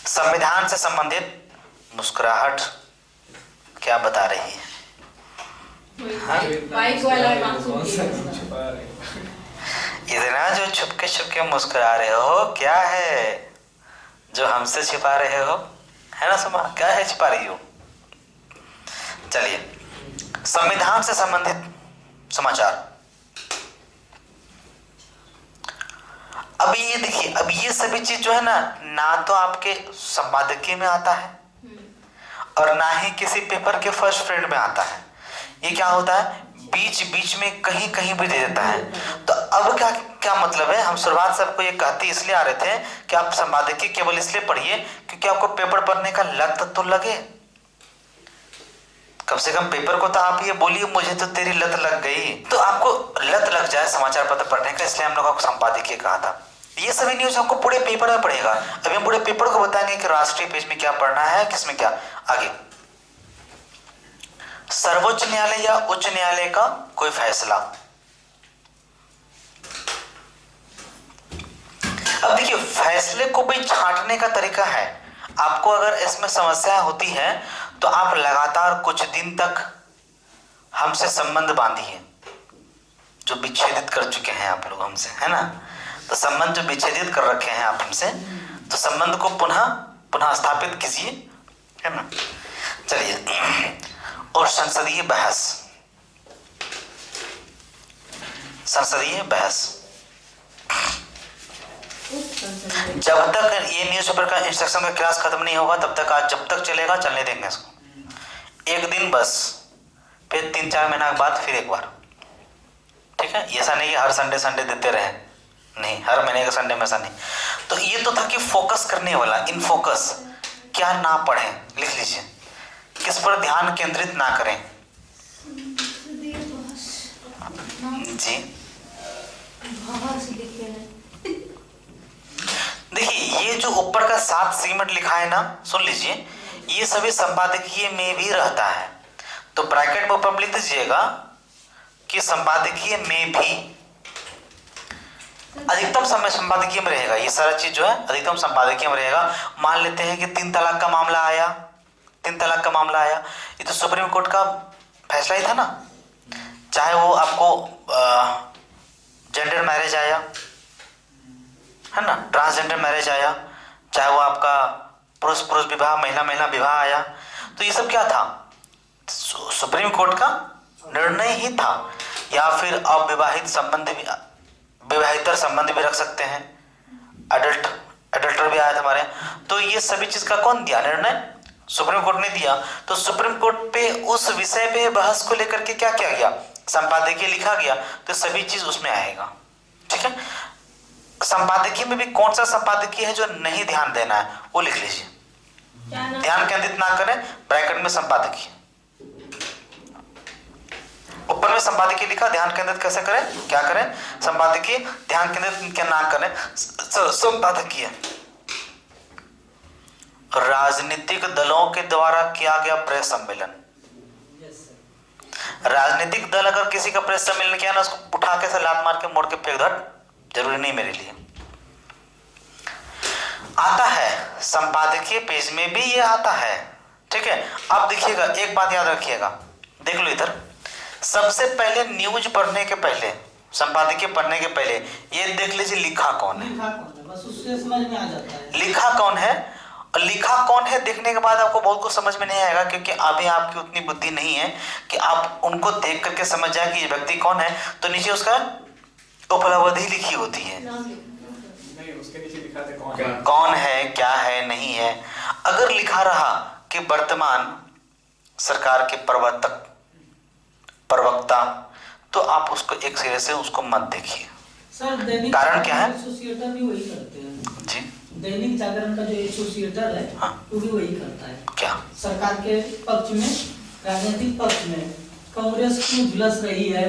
संविधान से संबंधित मुस्कुराहट क्या बता रही है? इतना जो छुपके छुपके मुस्कुरा रहे हो, क्या है जो हमसे छिपा रहे हो, है ना सुमा, क्या है छिपा रही हो? चलिए, संविधान से संबंधित समाचार। अभी ये देखिए, अब ये सभी चीज जो है ना तो आपके संपादकीय में आता है और ना ही किसी पेपर के फर्स्ट फ्रेंड में आता है। ये क्या होता है, बीच बीच में कहीं कहीं भी दे देता है। तो अब क्या क्या मतलब है, हम शुरुआत से आपको ये कहते इसलिए आ रहे थे कि आप संपादकीय केवल इसलिए पढ़िए क्योंकि आपको पेपर पढ़ने का लत तो लगे। कम से कम पेपर को तो आप ये बोलिए मुझे तो तेरी लत लग गई, तो आपको लत लग जाए समाचार पत्र पढ़ने का, इसलिए हम लोगों को संपादकीय कहा था। ये सभी न्यूज आपको पूरे पेपर में पढ़ेगा। अभी हम पूरे पेपर को बताएंगे कि राष्ट्रीय पेज में क्या पढ़ना है, किसमें क्या। आगे, सर्वोच्च न्यायालय या उच्च न्यायालय का कोई फैसला। अब देखिए, फैसले को भी छांटने का तरीका है। आपको अगर इसमें समस्या होती है तो आप लगातार कुछ दिन तक हमसे संबंध बांधिए, जो विच्छेदित कर चुके हैं आप लोग हमसे, है ना। तो संबंध जो विच्छेदित कर रखे हैं आप हमसे, तो संबंध को पुनः स्थापित कीजिए, है ना। चलिए, और संसदीय बहस। संसदीय बहस, जब तक ये न्यूज़पेपर का इंस्ट्रक्शन का क्लास खत्म नहीं होगा तब तक आज जब तक चलेगा चलने देंगे इसको। एक दिन बस, फिर 3-4 महीना के बाद फिर एक बार। ठीक है, ऐसा नहीं कि हर संडे देते रहे, नहीं, हर महीने के संडे में ऐसा नहीं। तो ये तो था कि फोकस करने वाला, इन फोकस, क्या ना पढ़ें, लिख लीजिए, किस पर ध्यान केंद्रित ना करें। जी बाहर से लिखे हैं। देखिए ये जो ऊपर का 7 सेगमेंट लिखा है ना, सुन लीजिए, ये सभी संपादकीय में भी रहता है। तो ब्रैकेट में ऊपर लिख दीजिएगा कि संपादकीय में भी, अधिकतम समय संपादकीय में रहेगा। ये सारा चीज जो है अधिकतम संपादकीय में रहेगा। मान लेते हैं कि 3 तलाक का मामला आया, 3 तलाक का मामला आया, ये तो सुप्रीम कोर्ट का फैसला ही था ना। चाहे वो आपको जेंडर मैरिज आया है ना, ट्रांसजेंडर मैरिज आया, चाहे वो आपका पुरुष पुरुष विवाह, महिला महिला विवाह आया, तो ये सब क्या था, सुप्रीम कोर्ट का निर्णय ही था। या फिर अविवाहित संबंध भी, विवाहितर संबंध भी रख सकते हैं, अडल्टर भी आया था हमारे। तो ये सभी चीज का कौन दिया निर्णय, सुप्रीम कोर्ट ने दिया। तो सुप्रीम कोर्ट पे उस विषय पे बहस को लेकर के क्या किया गया, संपादकीय लिखा गया, तो सभी चीज उसमें आएगा। ठीक है, संपादकीय में भी कौन सा संपादकीय है जो नहीं ध्यान देना है वो लिख लीजिए, ध्यान केंद्रित ना करें, ब्रैकेट में संपादकीय, ऊपर में संपादकीय लिखा, ध्यान केंद्रित कैसे करें, क्या करें, संपादकीय, ध्यान केंद्रित क्या ना करें, संपादकीय। राजनीतिक दलों के द्वारा किया गया प्रेस सम्मेलन, राजनीतिक दल अगर किसी का प्रेस सम्मेलन किया ना, उसको उठा के से लात मार के मोड़ के फेंक दो, जरूरी नहीं मेरे लिए। आता है संपादकीय पेज में भी ये आता है। ठीक है, अब देखिएगा एक बात याद रखिएगा, देख लो इधर, सबसे पहले न्यूज पढ़ने के पहले, संपादकीय पढ़ने के पहले ये देख लीजिए लिखा कौन है, बस उससे समझ में आ जाता है लिखा कौन है। और लिखा कौन है देखने के बाद आपको बहुत कुछ समझ में नहीं आएगा, क्योंकि अभी आपकी उतनी बुद्धि नहीं है कि आप उनको देख करके समझ जाए कि ये व्यक्ति कौन है। तो नीचे उसका उपलब्धि लिखी होती है, नहीं उसके नीचे लिखा था कौन है, क्या है, नहीं है। अगर लिखा रहा कि वर्तमान सरकार के प्रवक्ता, तो आप उसको एक सिरे से उसको मत देखिए। सर। दैनिक कारण क्या है? एसोसिएटर भी वही करते हैं जी, दैनिक जागरण का जो एसोसिएटर है, हाँ, वो भी वही करता है। क्या सरकार के पक्ष में, राजनीतिक पक्ष में कांग्रेस क्यों झुलस रही है,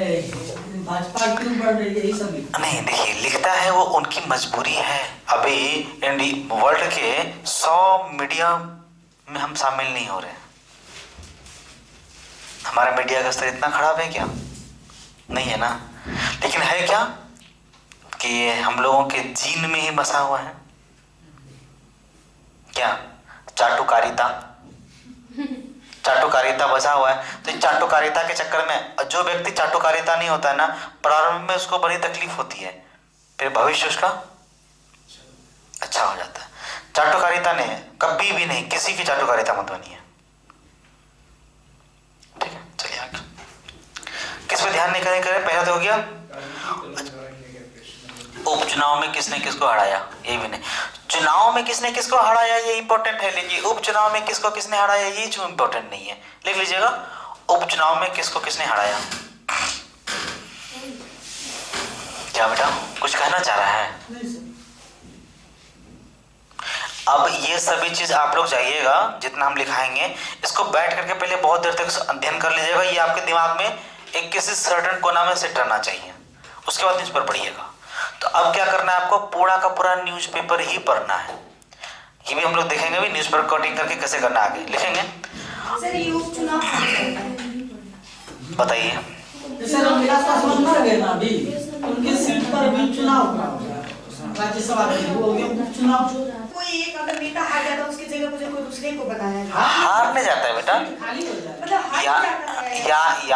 भाजपा क्यों बढ़ रही है, ये सब नहीं, देखिए लिखता है वो उनकी मजबूरी है। अभी वर्ल्ड के 100 मीडिया में हम शामिल नहीं हो रहे। हमारा मीडिया का स्तर इतना खराब है क्या? नहीं है ना। लेकिन है क्या कि ये हम लोगों के जीन में ही बसा हुआ है। क्या? चाटुकारिता बसा हुआ है। तो चाटुकारिता के चक्कर में जो व्यक्ति चाटुकारिता नहीं होता है ना, प्रारंभ में उसको बड़ी तकलीफ होती है, फिर भविष्य उसका अच्छा हो जाता है। चाटुकारिता नहीं, कभी भी नहीं, किसी की चाटुकारिता मत बनिए। ठीक है, चलिए आगे। किस पे ध्यान नहीं करें? पहला तो हो गया उपचुनाव में किसने किसको हराया, ये भी नहीं। चुनाव में किसने किसको हराया ये इंपॉर्टेंट है, लेकिन उपचुनाव में किसको किसने हराया ये जो इंपॉर्टेंट नहीं है। लिख लीजिएगा, उपचुनाव में किसको किसने हराया। क्या बेटा कुछ कहना चाह रहा है? अब ये सभी चीज आप लोग जाइएगा, जितना हम लिखाएंगे इसको बैठ करके पहले बहुत देर तक अध्ययन कर लीजिएगा। ये आपके दिमाग में एक किसी सर्टेन कोना में सेट करना चाहिए, उसके बाद न्यूज़पेपर पढ़िएगा। तो अब क्या करना है आपको, पूरा का पूरा न्यूज़पेपर ही पढ़ना है। ये भी हम लोग देखेंगे भी न्यूज़पेपर कटिंग करके कैसे करना, आगे लिखेंगे। सर ये उपचुनाव बताइए। जैसे रामविलास पासवान मर गए ना, अभी उनके सीट पर भी चुनाव हुआ, राज्यसभा में वो हो गया उपचुनाव। कोई एक अगर नेता हार जाता है उसकी जगह मुझे कोई दूसरे को बनाया है, हार नहीं जाता है बेटा, खाली हो जाए। मतलब हार जाता है।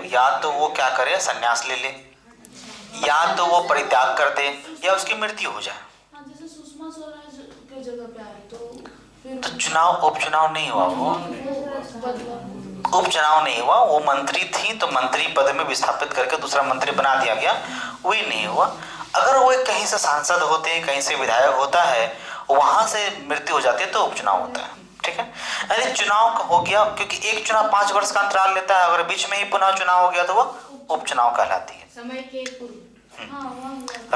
या तो वो क्या करे, संन्यास ले ले, या तो वो परित्याग कर दे, या उसकी मृत्यु हो जाए। जैसे सुषमा स्वराज के जगह पे आए तो फिर तो चुनाव उपचुनाव नहीं हुआ, वो बदला। उपचुनाव नहीं हुआ, वो मंत्री थी तो मंत्री पद में विस्थापित करके दूसरा मंत्री बना दिया गया, वही नहीं हुआ। अगर वो कहीं से सांसद होते हैं, कहीं से विधायक होता है, वहां से मृत्यु हो जाती है तो उपचुनाव होता है। ठीक है, यानी चुनाव हो गया, क्योंकि एक चुनाव 5 वर्ष का अंतराल लेता है, अगर बीच में ही पुनः चुनाव हो गया तो वो उपचुनाव कहलाती है। समय के पूर्व।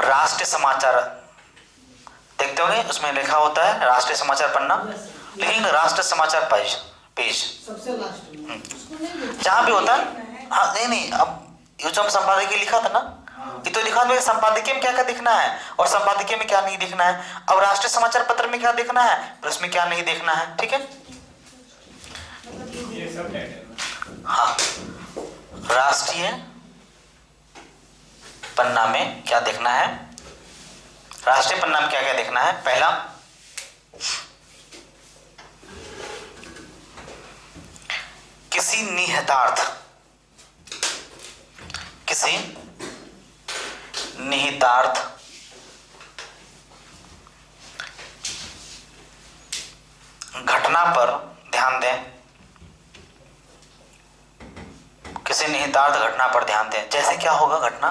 राष्ट्रीय समाचार देखते होंगे, उसमें लिखा होता है राष्ट्रीय समाचार पन्ना, लिखेंगे राष्ट्रीय समाचार पेज सबसे लास्ट में जहां भी होता है। हाँ नहीं, अब ये जो हम संपादकीय लिखा था ना, ये तो दिखा दो संपादकीय में क्या क्या दिखना है और संपादकीय में क्या नहीं दिखना है। अब राष्ट्रीय समाचार पत्र में क्या देखना है फिर उसमें क्या नहीं देखना है। ठीक है, ये सब है। हाँ, राष्ट्रीय पन्ना में क्या देखना है, राष्ट्रीय पन्ना में क्या क्या देखना है। पहला, किसी निहितार्थ घटना पर ध्यान दें। किसी निहितार्थ घटना पर ध्यान दें। जैसे क्या होगा घटना,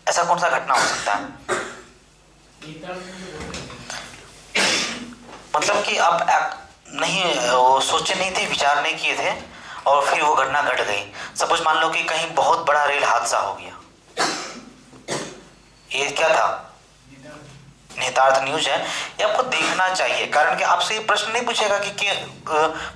ऐसा कौन सा घटना हो सकता है? मतलब कि आप नहीं वो सोचे नहीं थे, विचार नहीं किए थे और फिर वो घटना घट गई। सपोज मान लो कि कहीं बहुत बड़ा रेल हादसा हो गया, ये क्या था, निहितार्थ न्यूज है। ये आपको देखना चाहिए, कारण कि आपसे ये प्रश्न नहीं पूछेगा कि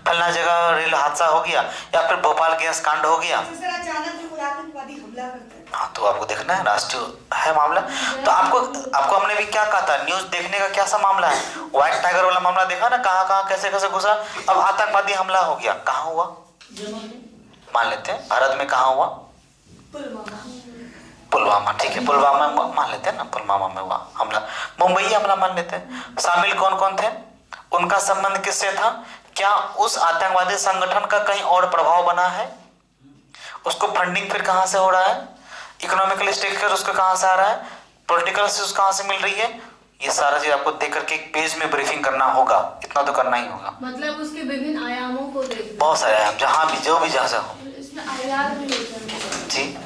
फलना जगह रेल हादसा हो गया या फिर भोपाल गैस कांड हो गया। सर अचानक जो कोई आतंकवादी हमला करता है, हाँ, तो आपको देखना है, राष्ट्रीय है मामला। तो आपको हमने भी क्या कहा था, न्यूज देखने का क्या सा मामला है। व्हाइट टाइगर वाला मामला देखा ना, कहाँ कहाँ कैसे कैसे घुसा। अब आतंकवादी हमला हो गया, कहाँ हुआ मान लेते हैं, भारत में कहाँ हुआ, पुलवामा। ठीक है, पुलवामा मान लेते हैं ना, पुलवामा में हुआ हमला। मुंबई हमला मान लेते हैं। शामिल कौन कौन थे, उनका संबंध किससे था, क्या उस आतंकवादी संगठन का कहीं और प्रभाव बना है, उसको फंडिंग फिर कहां से हो रहा है, इकोनॉमिकल स्ट्रक्चर उसका कहां से आ रहा है, पॉलिटिकल से कहां से मिल रही है। ये सारा चीज आपको देख करके एक पेज में ब्रीफिंग करना होगा, इतना तो करना ही होगा। मतलब उसके विभिन्न आयामों को देखना, बहुत सारे आयाम, जहां भी जो भी जहां से हो। इसमें आयात भी होता है जी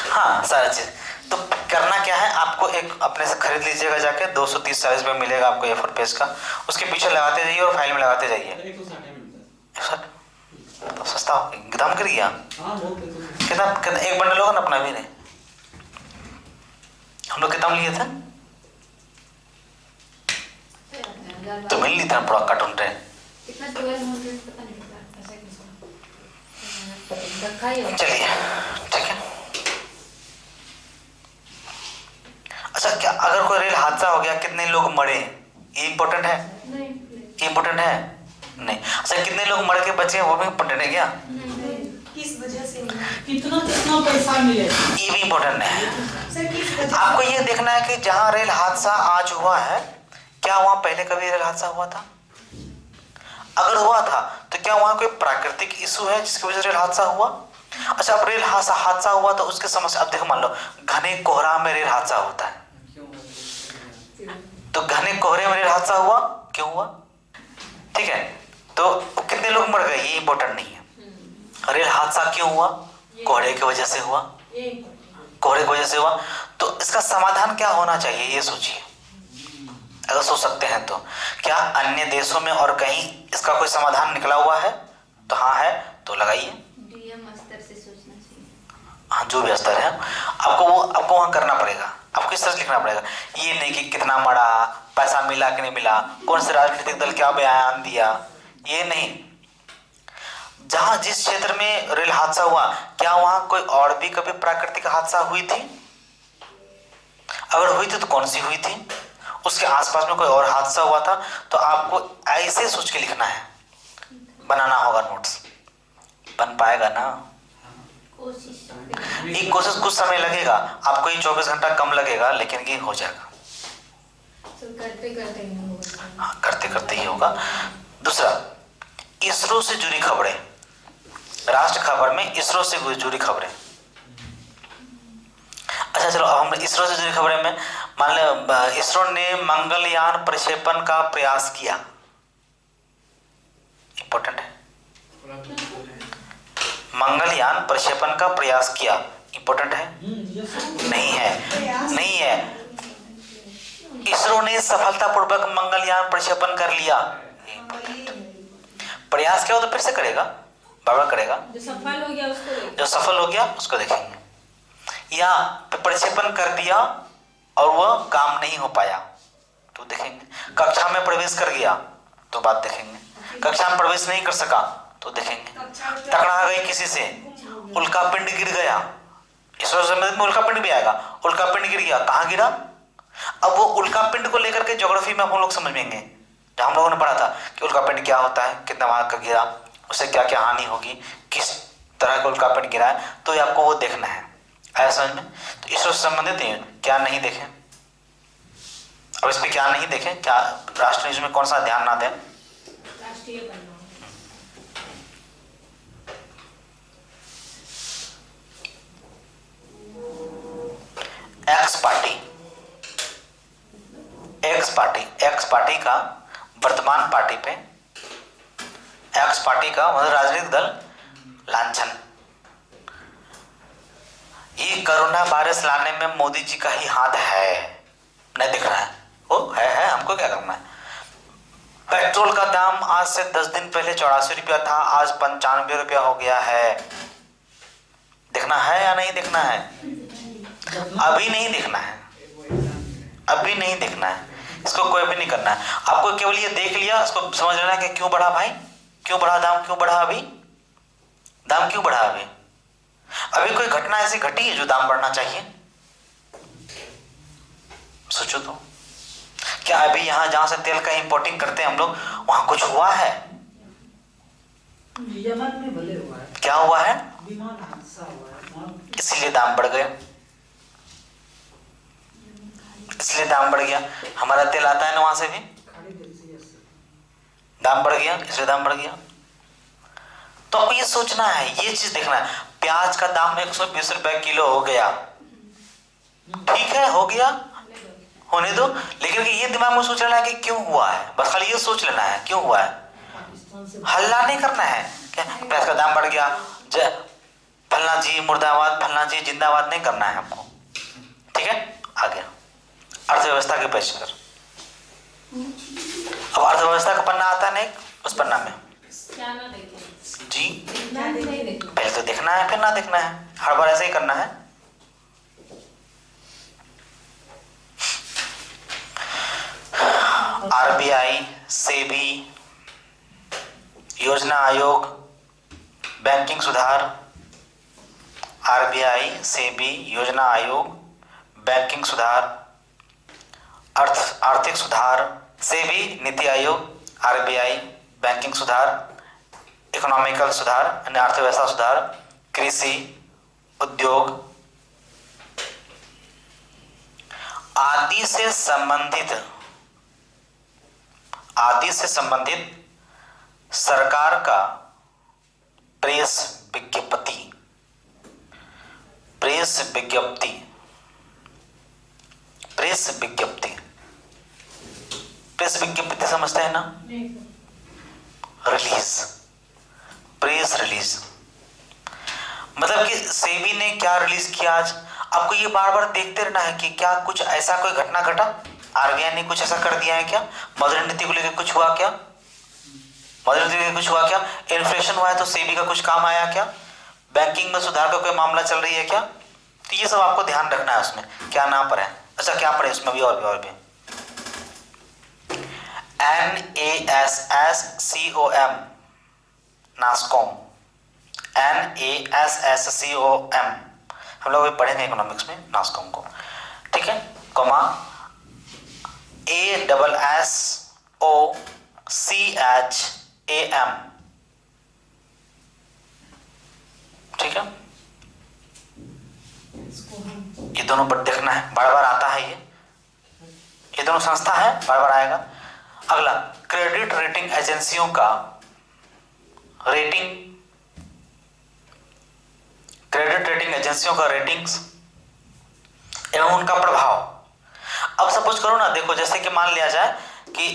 हाँ, सारा चीज तो करना क्या है, आपको एक अपने से खरीद लीजिएगा जाके, 230 में मिलेगा आपको A4 पेज का। उसके पीछे लगाते जाइए और फाइल में लगाते जाइए। 160 तो सस्ता हो, एकदम कर गया। कितना एक बंडल होगा ना अपना भी नहीं, हम लोग कितना लिए थे तो मिल ली था पूरा कार्टून ट्रेन। कितना 1200 पता नहीं कितना ऐसा किसका। चलिए ठीक है। अच्छा, क्या अगर कोई रेल हादसा हो गया कितने लोग मरे, ये इम्पोर्टेंट है, ये इम्पोर्टेंट है नहीं। अच्छा, कितने लोग मर के बचे वो भी इम्पोर्टेंट है क्या, किस वजह से, कितना कितना पैसा मिलेगा, ये भी इम्पोर्टेंट है। सर किस वजह से? आपको ये देखना है कि जहां रेल हादसा आज हुआ है, क्या वहां पहले कभी रेल हादसा हुआ था, अगर हुआ था तो क्या वहां कोई प्राकृतिक इशू है जिसकी वजह से रेल हादसा हुआ। अच्छा, अब रेल हादसा हुआ तो उसके समस्या, अब देखो मान लो घने कोहरा में रेल हादसा होता है, तो घने कोहरे में रेल हादसा हुआ, क्यों हुआ, ठीक है, तो कितने लोग मर गए ये इंपॉर्टेंट नहीं है। रेल हादसा क्यों हुआ, कोहरे की वजह से हुआ, कोहरे की वजह से हुआ। तो इसका समाधान क्या होना चाहिए ये सोचिए, अगर सोच सकते हैं तो। क्या अन्य देशों में और कहीं इसका कोई समाधान निकला हुआ है, तो हाँ है तो लगाइए। डीएम स्तर से सोचना चाहिए। हाँ, जो भी स्तर है आपको वहाँ करना पड़ेगा, आपको इस तरह से लिखना पड़ेगा। ये नहीं कि कितना मरा, पैसा मिला कि नहीं मिला, कौन से राजनीतिक दल क्या बयान दिया, ये नहीं। जहां जिस क्षेत्र में रेल हादसा हुआ, क्या वहां कोई और भी कभी प्राकृतिक हादसा हुई थी, अगर हुई थी तो कौन सी हुई थी, उसके आसपास में कोई और हादसा हुआ था, तो आपको ऐसे सोच के लिखना है, बनाना होगा नोट्स। बन पाएगा ना, ये कोशिश कुछ समय लगेगा आपको, ये 24 घंटा कम लगेगा, लेकिन ये हो जाएगा। तो करते करते ही होगा। हाँ, करते करते ही होगा। दूसरा, इसरो से जुड़ी खबरें, राष्ट्र खबर में इसरो से जुड़ी खबरें। अच्छा चलो, अब हम इसरो से जुड़ी खबरें में मान लो इसरो ने मंगलयान प्रक्षेपण का प्रयास किया, इंपॉर्टेंट है, मंगलयान प्रक्षेपण का प्रयास किया, इंपॉर्टेंट है नहीं है, नहीं है। इसरो ने सफलतापूर्वक मंगलयान प्रक्षेपण कर लिया, प्रयास किया हो तो फिर से करेगा, बार बार करेगा। जो सफल हो गया उसको देखेंगे, जो सफल हो गया उसको देखेंगे, या प्रक्षेपण कर दिया और वह काम नहीं हो पाया तो देखेंगे। कक्षा में प्रवेश कर गया तो बात देखेंगे, कक्षा में प्रवेश नहीं कर सका तो देखेंगे। टकरा गई किसी से, उल्का पिंड गिर गया, इसरो में उल्का पिंड भी आएगा, उल्का पिंड गिर गया, कहाँ गिरा? अब वो उल्का पिंड को लेकर के ज्योग्राफी में हम लोग समझेंगे, जहाँ हम लोगों ने पढ़ा था कि उल्का पिंड क्या होता है, कितना वहां का गिरा, उससे क्या क्या हानि होगी, किस तरह का उल्का पिंड गिरा है, तो ये आपको वो देखना है। आया समझ में? तो इससे संबंधित क्या नहीं देखें, अब इस पे क्या नहीं देखें, क्या राष्ट्रीय न्यूज में कौन सा ध्यान ना दें? राष्ट्रीय बनना। एक्स पार्टी का वर्तमान पार्टी पे, एक्स पार्टी का मतलब राजनीतिक दल लांछन। ये कोरोना वायरस लाने में मोदी जी का ही हाथ है, नहीं दिख रहा है? वो है, हमको क्या करना है? पेट्रोल का दाम आज से 10 दिन पहले 84 रुपया था, आज 95 रुपया हो गया है। देखना है या नहीं देखना है? अभी नहीं देखना है, अभी नहीं देखना है, इसको कोई भी नहीं करना है। आपको केवल ये देख लिया, इसको समझ लेना है कि क्यों बढ़ा भाई, क्यों बढ़ा दाम, क्यों बढ़ा अभी दाम, क्यों बढ़ा अभी? अभी कोई घटना ऐसी घटी है जो दाम बढ़ना चाहिए? सोचो तो, क्या अभी यहां जहां से तेल का इंपोर्टिंग करते हैं हम लोग, वहां कुछ हुआ है? यमन में भले हुआ है, क्या हुआ है? विमान हादसा हुआ है, इसलिए दाम बढ़ गए, इसलिए दाम बढ़ गया। हमारा तेल आता है ना वहां से भी, दाम बढ़ गया, इसलिए दाम बढ़ गया। तो अब ये सोचना है, ये चीज देखना है। प्याज का दाम 120 रुपए किलो हो गया, ठीक है, हो गया, होने दो, लेकिन ये दिमाग में सोच लेना है कि क्यों हुआ है, बस खाली ये सोच लेना है क्यों हुआ है, हल्ला नहीं करना है। क्या प्याज का दाम बढ़ गया, फलना जी मुर्दाबाद, फलना जी जिंदाबाद नहीं करना है हमको, ठीक है? आगे अर्थव्यवस्था के पेज पर, अब अर्थव्यवस्था का पन्ना आता है ना एक, उस पन्ना में क्या ना देखें जी, नहीं देखना। पहले तो देखना है फिर ना देखना है, हर बार ऐसे ही करना है। आरबीआई, सेबी, योजना आयोग, बैंकिंग सुधार, आरबीआई, सेबी, योजना आयोग, बैंकिंग सुधार, आर्थिक सुधार, सेबी, नीति आयोग, आरबीआई, बैंकिंग सुधार, इकोनॉमिकल सुधार यानी अर्थव्यवस्था सुधार, कृषि, उद्योग आदि से संबंधित सरकार का प्रेस विज्ञप्ति, प्रेस विज्ञप्ति, प्रेस विज्ञप्ति, प्रेस विज्ञप्ति समझते हैं ना? रिलीज, प्रेस रिलीज, मतलब कि सेबी ने क्या रिलीज किया आज, आपको ये बार बार देखते रहना है कि क्या कुछ ऐसा कोई घटना घटा, आरबीआई ने कुछ ऐसा कर दिया है क्या, मौद्रिक नीति को लेकर कुछ हुआ क्या, मौद्रिक नीति कुछ हुआ क्या, इन्फ्लेशन हुआ है तो सेबी का कुछ काम आया क्या, बैंकिंग में सुधार का कोई मामला चल रही है क्या? तो ये सब आपको ध्यान रखना है। उसमें क्या नाम पर है, अच्छा क्या पढ़े उसमें भी, और भी NASSCOM, नास्कॉम, NASSCOM हम लोग भी पढ़ेंगे इकोनॉमिक्स में नास्कॉम को, ठीक है, कॉमा ASSOCHAM, ठीक है, ये दोनों पर देखना है, बार बार आता है ये दोनों संस्था है, बार बार आएगा। अगला, क्रेडिट रेटिंग एजेंसियों का रेटिंग, क्रेडिट रेटिंग एजेंसियों का रेटिंग्स एवं उनका प्रभाव। अब सपोज करो ना, देखो जैसे कि मान लिया जाए कि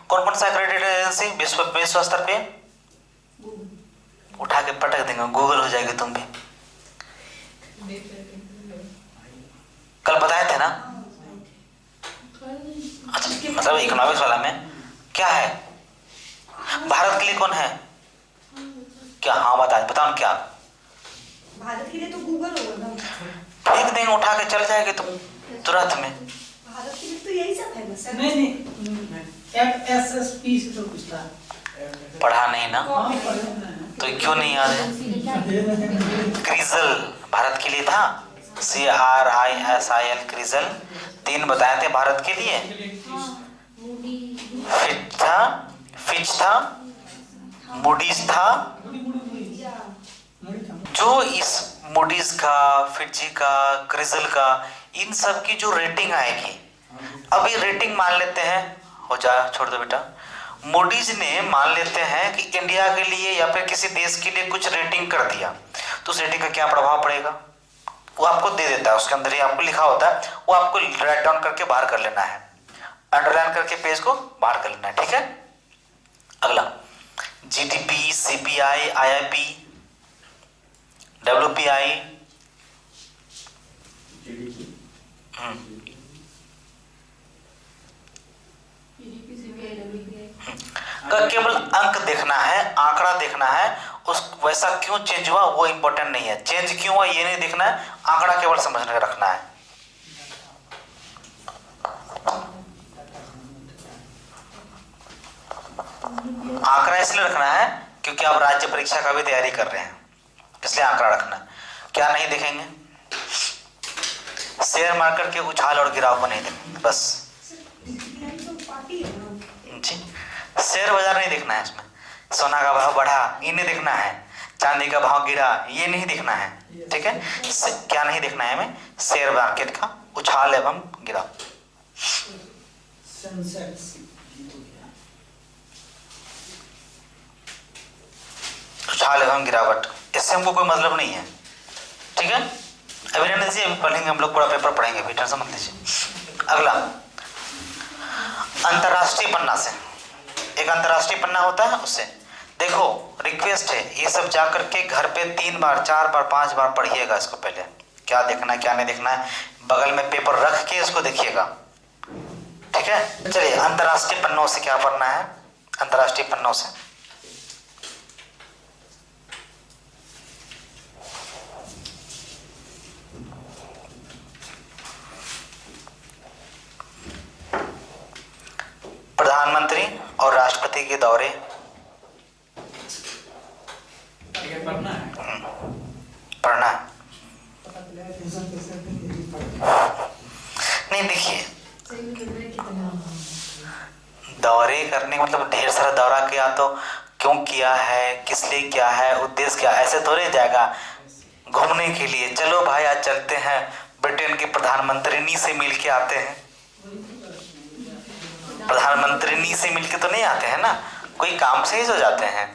कौन कौन सा क्रेडिट एजेंसी विश्व स्तर पे, उठा के पटक देंगे, गूगल हो जाएगी तुम भी, कल बताए थे ना। अच्छा, मतलब इकोनॉमिक्स वाला में क्या है, भारत के लिए कौन है क्या? हाँ बताओ क्या, भारत के लिए तो गूगल होगा ना, फेंक देंगे, उठा के चल जाएगी तुम तुरंत में। भारत के लिए तो यही सब फेमस है। नहीं FSSP से तो कुछ था, पढ़ा नहीं ना, हाँ, पढ़े हैं। तो क्यों नहीं याद है? क्रिजल भारत के लिए था, CRISIL क्रिजल। 3 बताए थे भारत के लिए। फिच था, मूडीज था। जो इस मूडीज का, फिची का, क्रिजल का, इन सब की जो रेटिंग आएगी, अभी रेटिंग मान लेते हैं, हो जाए छोड़ दो बेटा। मूडीज ने मान लेते हैं कि इंडिया के लिए या फिर किसी देश के लिए कुछ रेटिंग कर दिया, तो उस रेटिंग का क्या प्रभाव पड़ेगा वो आपको दे देता है, उसके अंदर ही आपको लिखा होता है, वो आपको राइट डाउन करके बाहर कर लेना है, अंडरलाइन करके पेज को बाहर कर लेना है, ठीक है। अगला GDP, CPI, IIP, WPI, का केवल अंक देखना है, आंकड़ा देखना है, उस वैसा क्यों चेंज हुआ वो इंपॉर्टेंट नहीं है, चेंज क्यों हुआ ये नहीं देखना है, आंकड़ा केवल समझने रखना है। आंकड़ा इसलिए रखना है क्योंकि आप राज्य परीक्षा का भी तैयारी कर रहे हैं, इसलिए आंकड़ा रखना है। क्या नहीं देखेंगे, शेयर मार्केट के उछाल और गिराव को नहीं देखेंगे बस जी। शेयर बाजार नहीं देखना है, इसमें सोना का भाव बढ़ा ये नहीं देखना है, चांदी का भाव गिरा ये नहीं देखना है, ठीक है। क्या नहीं देखना है हमें, शेयर मार्केट का उछाल एवं गिराव। उछाल एवं गिरावट, इससे हमको कोई मतलब नहीं है, ठीक है। अभी रहने दीजिए, अभी पढ़ेंगे हम लोग, पूरा पेपर पढ़ेंगे, भी टेंशन मत लीजिए। अगला अंतरराष्ट्रीय पन्ना से, एक अंतरराष्ट्रीय पन्ना होता है उससे देखो, रिक्वेस्ट है ये सब जा करके घर पे 3 बार 4 बार 5 बार पढ़िएगा इसको, पहले क्या देखना है क्या नहीं देखना है, बगल में पेपर रख के इसको देखिएगा, ठीक है। चलिए अंतरराष्ट्रीय पन्नों से क्या पढ़ना है, अंतरराष्ट्रीय पन्नों से प्रधानमंत्री और राष्ट्रपति के दौरे पढ़ना है, पढ़ना है। नहीं देखिए, दौरे करने का मतलब ढेर सारा दौरा किया तो क्यों किया है, किस लिए किया है, उद्देश्य क्या, ऐसे थोड़े जाएगा घूमने के लिए, चलो भाई आज चलते हैं ब्रिटेन के प्रधानमंत्री से मिल के आते हैं। प्रधानमंत्री से मिलके तो नहीं आते हैं ना, कोई काम से ही तो जाते हैं,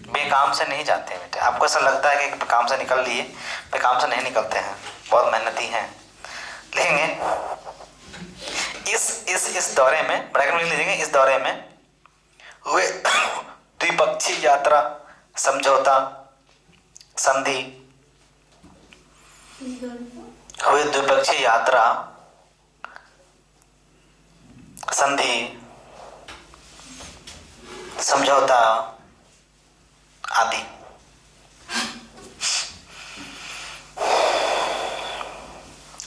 बेकाम से नहीं जाते हैं बेटे। आपको ऐसा लगता है कि काम से निकल लिए, बेकाम से नहीं निकलते हैं, बहुत मेहनती हैं। लिखेंगे इस दौरे में, ब्रैकेट में लिख लीजिएगा, इस दौरे में हुए द्विपक्षीय यात्रा, समझौता, संधि, हुए द्विपक्षीय यात्रा, संधि, समझौता आदि।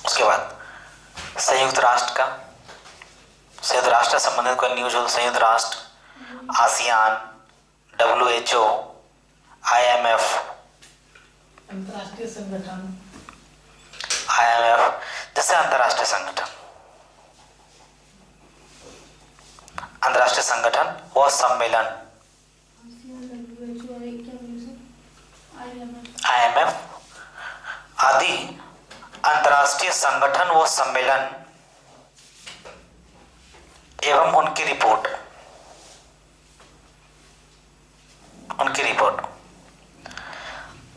उसके बाद संयुक्त राष्ट्र से संबंधित कोई न्यूज हो, संयुक्त राष्ट्र, आसियान, WHO, IMF, अंतर्राष्ट्रीय संगठन, IMF जैसे अंतर्राष्ट्रीय संगठन, अंतर्राष्ट्रीय संगठन व सम्मेलन, IMF आदि अंतर्राष्ट्रीय संगठन व सम्मेलन एवं उनकी रिपोर्ट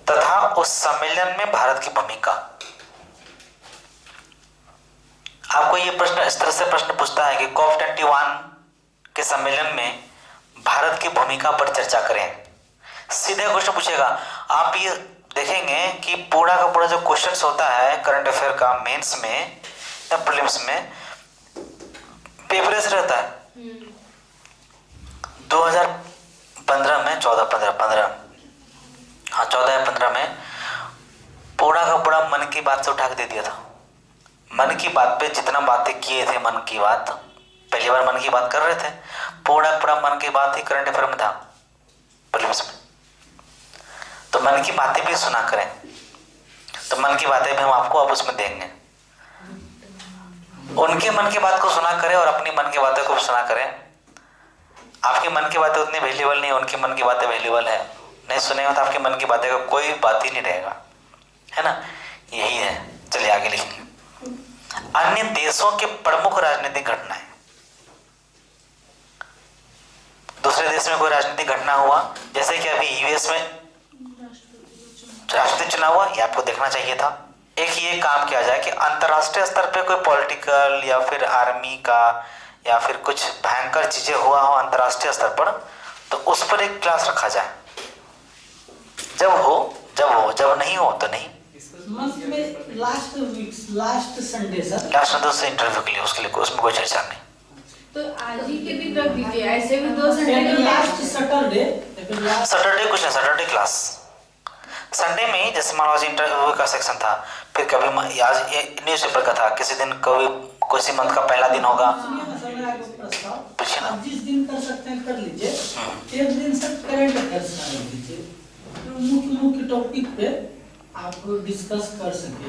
तथा उस सम्मेलन में भारत की भूमिका। आपको ये प्रश्न इस तरह से प्रश्न पूछता है कि COP21 के सम्मेलन में भारत की भूमिका पर चर्चा करें, सीधे क्वेश्चन पूछेगा। आप ये देखेंगे कि पूरा का पूरा जो क्वेश्चन होता है करंट अफेयर का मेंस में या प्रीलिम्स में, पेपर ऐसे रहता है 2015 में 14 या 15 में पूरा का पूरा मन की बात से उठा के दे दिया था। मन की बात पे जितना बातें किए थे, मन की बात पहली बार मन की बात कर रहे थे, पूरा मन की बात ही करंट अफेयर में था प्रीलिम्स में, तो मन की बातें भी सुना करें। तो मन की बातें भी हम आपको अब उसमें देंगे। उनके मन की बात को सुना करें और अपनी मन की बातें को सुना करें। आपके मन की बातें उतनी वैल्यूबल नहीं, उनकी मन की बातें वैल्यूबल है। नहीं सुनेगा तो आपके मन की बातें का कोई बात ही नहीं रहेगा, है ना। यही है। चलिए आगे लिखेंगे। अन्य देशों के प्रमुख राजनीतिक घटनाएं। दूसरे देश में कोई राजनीतिक घटना हुआ, जैसे कि अभी यूएस में राष्ट्रीय चुनाव हुआ, ये आपको देखना चाहिए था। एक ये काम किया जाए कि अंतर्राष्ट्रीय स्तर पे कोई पॉलिटिकल या फिर आर्मी का या फिर कुछ भयंकर चीजें हुआ हो अंतर्राष्ट्रीय स्तर पर, तो उस पर एक क्लास रखा जाए। जब नहीं हो तो नहीं। मंथ में लास्ट संडे सर, लास्ट में दोस्त इंटरव्यू के लिए, उसके लिए उसमें कोई चर्चा नहीं। तो आज ही के दिन रख दीजिए, ऐसे भी 2 संडे लास्ट सैटरडे कुछ नहीं, सैटरडे क्लास। संडे में जैसे मान लो इंटरव्यू का सेक्शन था, फिर कभी आज न्यूज पेपर का था, किसी दिन कभी किसी मंथ का पहला दिन होगा। पूछिए ना। जिस दिन कर सकते हैं कर लीजिए। एक दिन सर करंट अफेयर्स का रख दीजिए, तो मुख्य टॉपिक पे आप डिस्कस कर सके।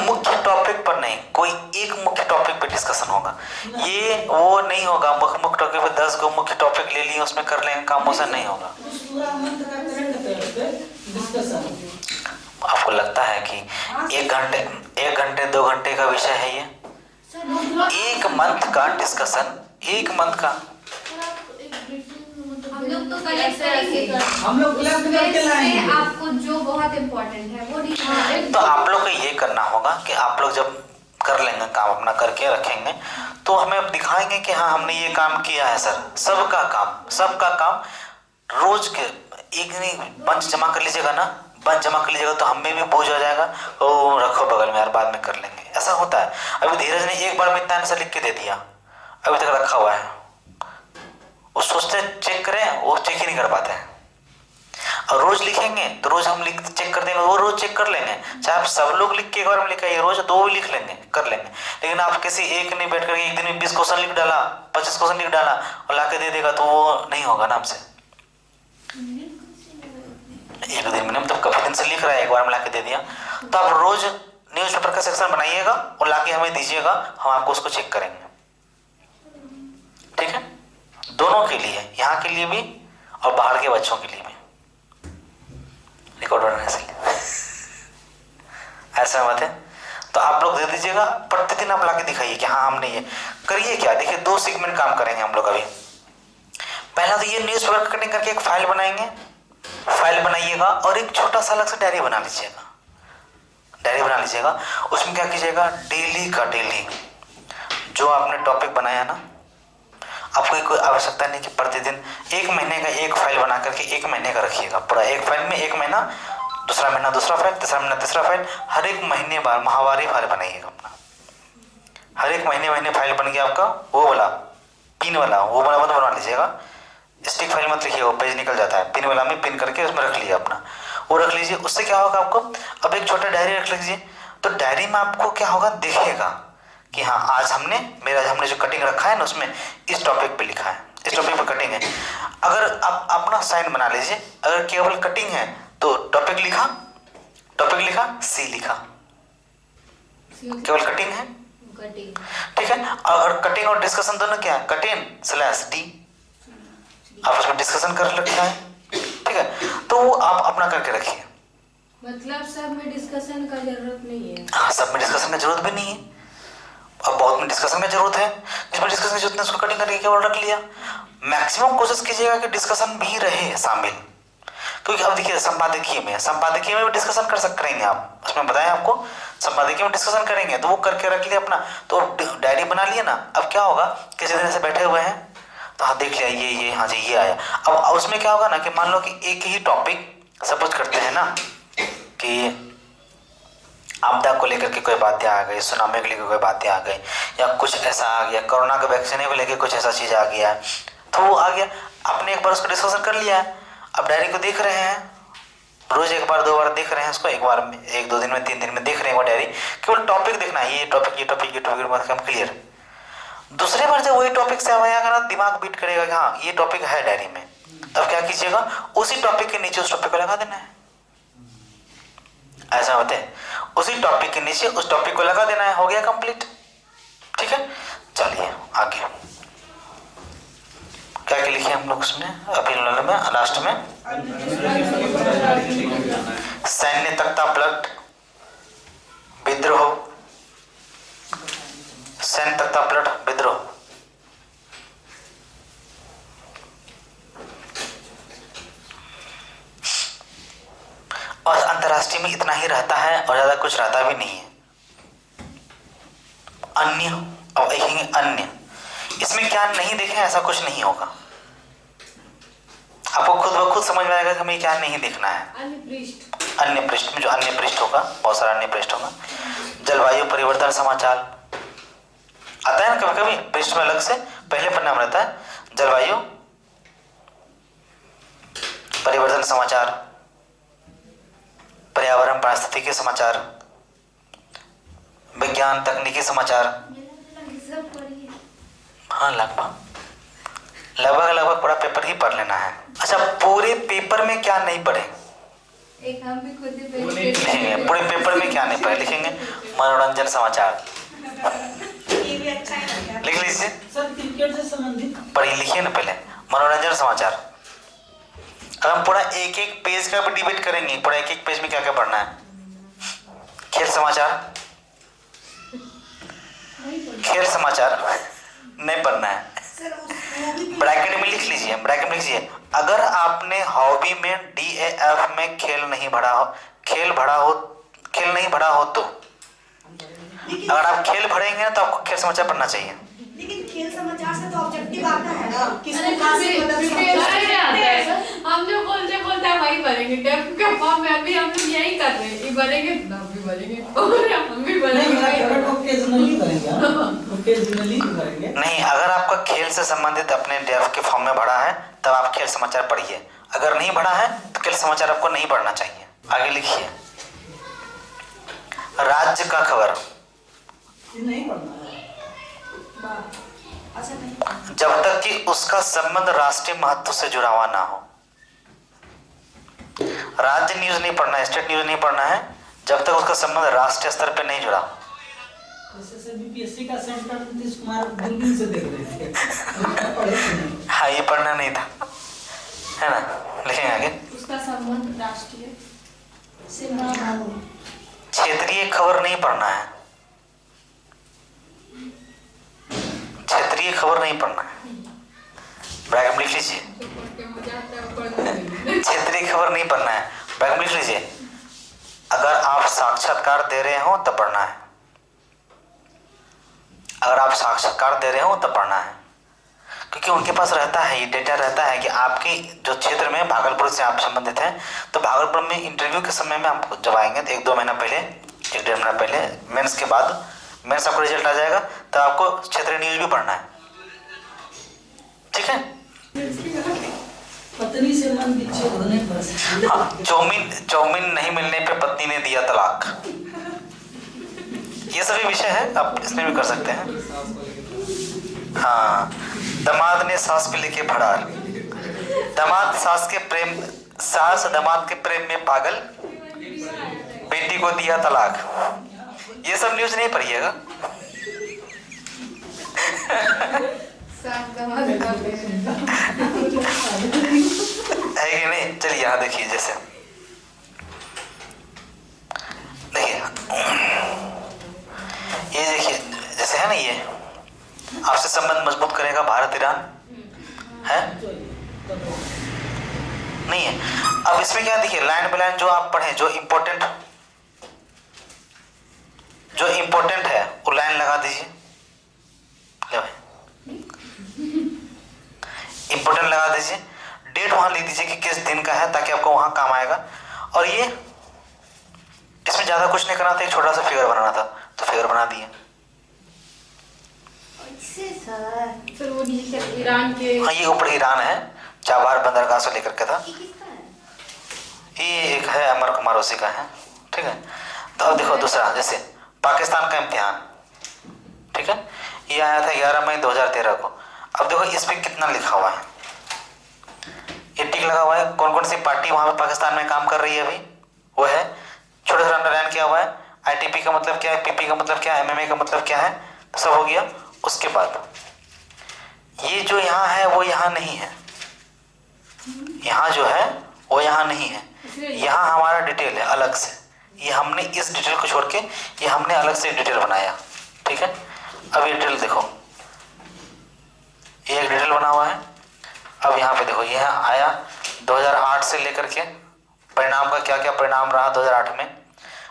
मुख्य टॉपिक पर नहीं, कोई एक मुख्य टॉपिक पे डिस्कशन होगा। ये वो नहीं होगा मुख्य टॉपिक पे 10 को मुख्य टॉपिक ले लिए उसमें कर लेंगे काम, वैसा नहीं होगा। पूरा मंथ का करंट अफेयर्स पे डिस्कशन। आपको लगता है कि 1 घंटे 2 घंटे का विषय है ये? 1 मंथ का डिस्कशन, 1 मंथ का। हम लोग तो कलेक्ट करेंगे, हम लोग कलेक्ट करके लाएंगे। आपको जो बहुत इम्पोर्टेंट है वो दिखाएंगे। तो आप लोग को ये करना होगा कि आप लोग जब कर लेंगे काम अपना करके रखेंगे, तो हमें दिखाएंगे कि हाँ हमने ये काम किया है सर। सबका काम रोज के एक नहीं बंच जमा कर लीजिएगा ना, बंच जमा कर लीजिएगा तो हमें भी बोझ हो जाएगा। ओ रखो बगल में यार, बाद में कर लेंगे, ऐसा होता है। अभी धीरज ने एक बार में इतना आंसर लिख के दे दिया, अभी तक रखा हुआ है। वो सोचते चेक करें, वो चेक ही नहीं कर पाते हैं। और रोज लिखेंगे तो रोज हम चेक कर देंगे, वो रोज चेक कर लेंगे। चाहे आप सब लोग लिख के एक बार में लिखाइए, रोज 2 भी लिख लेंगे, कर लेंगे। लेकिन आप किसी एक नहीं बैठ कर एक दिन में 20 क्वेश्चन लिख डाला, 25 क्वेश्चन लिख डाला और ला के दे देगा, तो वो नहीं होगा ना हमसे। एक दिन में मतलब काफी दिन से लिख रहा है, एक बार में ला के दे दिया। तो आप रोज न्यूज पेपर का सेक्शन बनाइएगा और ला के हमें दीजिएगा, हम आपको उसको चेक करेंगे। ठीक है, दोनों के लिए, यहाँ के लिए भी और बाहर के बच्चों के लिए भी। रिकॉर्ड होने से ऐसा मत है। तो आप लोग दे दीजिएगा, प्रतिदिन आप लाके दिखाइए कि हाँ हमने ये करिए। क्या देखिए, 2 सेगमेंट काम करेंगे हम लोग अभी। पहला तो ये न्यूज पेपर कटिंग करके एक फाइल बनाएंगे, फाइल बनाइएगा और एक छोटा सा अलग से डायरी बना लीजिएगा। उसमें क्या कीजिएगा, डेली का डेली जो आपने टॉपिक बनाया ना, आपको कोई आवश्यकता नहीं कि प्रतिदिन 1 महीने का एक फाइल बना करके 1 महीने का रखिएगा। पूरा एक फाइल में 1 महीना, दूसरा महीना दूसरा फाइल, तीसरा महीना तीसरा फाइल, हर एक महीने बार माहवारी फाइल बनाइएगा अपना। हर एक महीने फाइल बन गया आपका, वो वाला पिन वाला, वो वाला बना लीजिएगा। स्टिक फाइल मत लिखिए, वो पेज निकल जाता है। पिन वाला में पिन करके उसमें रख लीजिए अपना, वो रख लीजिए। उससे क्या होगा आपको, अब एक छोटा डायरी रख लीजिए, तो डायरी में आपको क्या होगा, दिखेगा कि हाँ आज हमने जो कटिंग रखा है ना, उसमें इस टॉपिक पे लिखा है, इस टॉपिक पे कटिंग है। अगर आप अपना साइन बना लीजिए, अगर केवल कटिंग है तो टॉपिक लिखा सी लिखा, केवल कटिंग है, ठीक है। और कटिंग और डिस्कशन दोनों क्या है, कटिंग/डी, आप उसमें डिस्कशन कर रखा है, ठीक है। तो वो आप अपना करके रखिए। मतलब सब में डिस्कशन का जरूरत नहीं है। हाँ, सब में डिस्कशन का जरूरत भी नहीं है। अब बहुत में डिस्कशन की जरूरत है, जिसमें डिस्कशन की जरूरत है उसको कटिंग करके केवल रख लिया। मैक्सिमम कोशिश कीजिएगा कि डिस्कशन भी रहे शामिल, क्योंकि अब देखिए संपादकीय में भी डिस्कशन करेंगे आप, उसमें बताया आपको संपादकीय में डिस्कशन करेंगे, तो वो करके रख लिया अपना। तो डायरी बना लिया ना, अब क्या होगा, किसी दिन से बैठे हुए हैं तो हाँ देख लिया ये हाँ जी ये आया। अब उसमें क्या होगा ना कि मान लो कि एक ही टॉपिक सपोज करते हैं ना कि आपदा को लेकर के कोई बातें आ गई, सुनामी को लेकर कोई बातें आ गई, या कुछ ऐसा आ गया, कोरोना के वैक्सीन को लेकर कुछ ऐसा चीज़ आ गया, तो वो आ गया, आपने एक बार उसको डिस्कशन कर लिया है। अब डायरी को देख रहे हैं, रोज 1 बार 2 बार देख रहे हैं उसको, एक बार में 1-2 दिन में 3 दिन में देख रहे हैं वो डायरी, केवल टॉपिक देखना है, ये टॉपिक क्लियर। दूसरे बार जब वही टॉपिक से आएगा ना, दिमाग बीट करेगा कि हाँ ये टॉपिक है डायरी में, तब क्या कीजिएगा, उसी टॉपिक के नीचे उस टॉपिक को लगा देना है। ऐसा होता है। टॉपिक के नीचे उस टॉपिक को लगा देना है, हो गया कंप्लीट। ठीक है, चलिए आगे क्या क्या लिखे हम लोग उसमें अभी में लास्ट में। सैन्य तख्तापलट, विद्रोह, सैन्य तख्तापलट, विद्रोह। और अंतर्राष्ट्रीय में इतना ही रहता है और ज्यादा कुछ रहता भी नहीं है। अन्य, अब देखेंगे अन्य, इसमें क्या नहीं देखें ऐसा कुछ नहीं होगा, आपको खुद ब खुद समझ में आएगा कि हमें क्या नहीं देखना है। अन्य पृष्ठ, अन्य पृष्ठ में जो अन्य पृष्ठ होगा, बहुत सारा अन्य पृष्ठ होगा। जलवायु परिवर्तन समाचार आता है ना कभी कभी पृष्ठ में अलग से, पहले पन्ना में रहता है जलवायु परिवर्तन समाचार, पर्यावरण पारिस्थितिकी समाचार, विज्ञान तकनीकी समाचार। सब पढ़िए। हाँ लगभग पूरा पेपर ही पढ़ लेना है। अच्छा, पूरे पेपर में क्या नहीं पढ़े एक हम भी खुद ही लिखेंगे, पूरे पेपर में क्या नहीं पढ़े लिखेंगे, मनोरंजन समाचार ये भी अच्छा है ना। लिख लीजिए, सर क्रिकेट से संबंधित पढ़िए लिखिए ना पहले मनोरंजन समाचार। अब हम पूरा एक एक पेज का भी डिबेट करेंगे, पूरा एक एक पेज में क्या क्या पढ़ना है। खेल समाचार, खेल समाचार नहीं पढ़ना है। सर वो भी ब्रैकेट में लिख लीजिए, ब्रैकेट में लिखिए, अगर आपने हॉबी में DAF में खेल नहीं भरा हो तो, अगर आप खेल भरेंगे तो आपको खेल समाचार पढ़ना चाहिए। लेकिन खेल समाचार से तो ऑब्जेक्टिव आता है ना, किसको अरे कहाँ से मतलब हम जो बोलते हैं वही बनेंगे। डेफ का फॉर्म में अभी हम लोग यही कर रहे हैं, ये बनेंगे ना, हम भी बनेंगे और हम भी बनेंगे। ओकेजनली करेंगे, ओकेजनली करेंगे। नहीं, अगर आपका खेल से संबंधित अपने DAF के फॉर्म में भरा है तब आप खेल समाचार पढ़िए, अगर नहीं भरा है तो खेल समाचार आपको नहीं पढ़ना चाहिए। आगे लिखिए, राज्य का खबर, ये नहीं पढ़ना है। अच्छा नहीं। जब तक कि उसका संबंध राष्ट्रीय महत्व से जुड़ा हुआ ना हो। राज्य न्यूज नहीं पढ़ना है, स्टेट न्यूज नहीं पढ़ना है जब तक उसका संबंध राष्ट्रीय स्तर पे नहीं जुड़ा। जैसे सर BPSC का सेंटर नीतीश कुमार दूरबीन से देख रहे थे, पढ़े थे नहीं। हाँ, ये पढ़ना नहीं था, है ना। लिखेंगे आगे, उसका संबंध राष्ट्रीय से ना हो। क्षेत्रीय खबर नहीं पढ़ना है, क्षेत्रीय खबर नहीं पढ़ना है, ब्रैकेट में लिख लीजिए। जो पढ़ के मजा आता है वो पढ़ना नहीं। क्षेत्रीय खबर नहीं पढ़ना है, ब्रैकेट में लिख लीजिए। अगर आप साक्षात्कार दे रहे हो तब पढ़ना है, अगर आप साक्षात्कार दे रहे हो तब पढ़ना है, क्योंकि उनके पास रहता है, ये डेटा रहता है कि आपके जो क्षेत्र में भागलपुर से आप संबंधित हैं, तो भागलपुर में इंटरव्यू के समय में आपको जब आएंगे तो 1-2 महीना पहले, 1-1.5 महीना पहले, मेंस के बाद, मेंस आपको रिजल्ट आ जाएगा तो आपको क्षेत्रीय न्यूज भी पढ़ना है। ठीक है, पत्नी से मन विच्छेद होने पर हाँ, चौमीन नहीं मिलने पे पत्नी ने दिया तलाक, ये सभी विषय है, आप इसमें भी कर सकते हैं। हाँ, दामाद ने सास को लेके फरार, सास दामाद के प्रेम में पागल, बेटी को दिया तलाक, ये सब न्यूज नहीं पढ़िएगा। है कि नहीं। चलिए यहाँ देखिए, जैसे देखिए ये देखिए, जैसे है ना, ये आपसे संबंध मजबूत करेगा भारत ईरान, है नहीं है। अब इसमें क्या देखिए, लाइन बाय लाइन जो आप पढ़े, जो इम्पोर्टेंट है वो लाइन लगा दीजिए, ले भाई इम्पोर्टेंट लगा दीजिए, डेट वहां लिख दीजिए कि किस दिन का है, ताकि आपको वहां काम आएगा। और ये इसमें ज्यादा कुछ नहीं करना था, एक छोटा सा फिगर बनाना था तो फिगर बना दिए। सर वो नीचे ईरान के, हाँ, ये ऊपर ईरान है, चाबार बंदरगाह से लेकर के था, ये एक है अमर कुमार उसी का है। ठीक है, तो अब देखो दूसरा, जैसे पाकिस्तान का इम्तिहान, ठीक है, ये आया था 11 मई 2013 को। अब देखो इस पे कितना लिखा हुआ है, ये टिक लगा हुआ है, कौन कौन सी पार्टी वहां पे पाकिस्तान में काम कर रही है अभी, वो है छोटे से अंडरलाइन किया हुआ है, आईटीपी का मतलब क्या है, पीपी का मतलब क्या है, एमएमए का मतलब क्या है, तो सब हो गया। उसके बाद ये जो यहाँ है वो यहाँ नहीं है, यहाँ जो है वो यहाँ नहीं है, यहाँ हमारा डिटेल है अलग से। ये हमने इस डिटेल को छोड़ के ये हमने अलग से डिटेल बनाया, ठीक है। अब ये डिटेल देखो, ये एक डिटेल बना हुआ है। अब यहाँ पे देखो, यह आया 2008 से लेकर के परिणाम का क्या क्या परिणाम रहा 2008 में,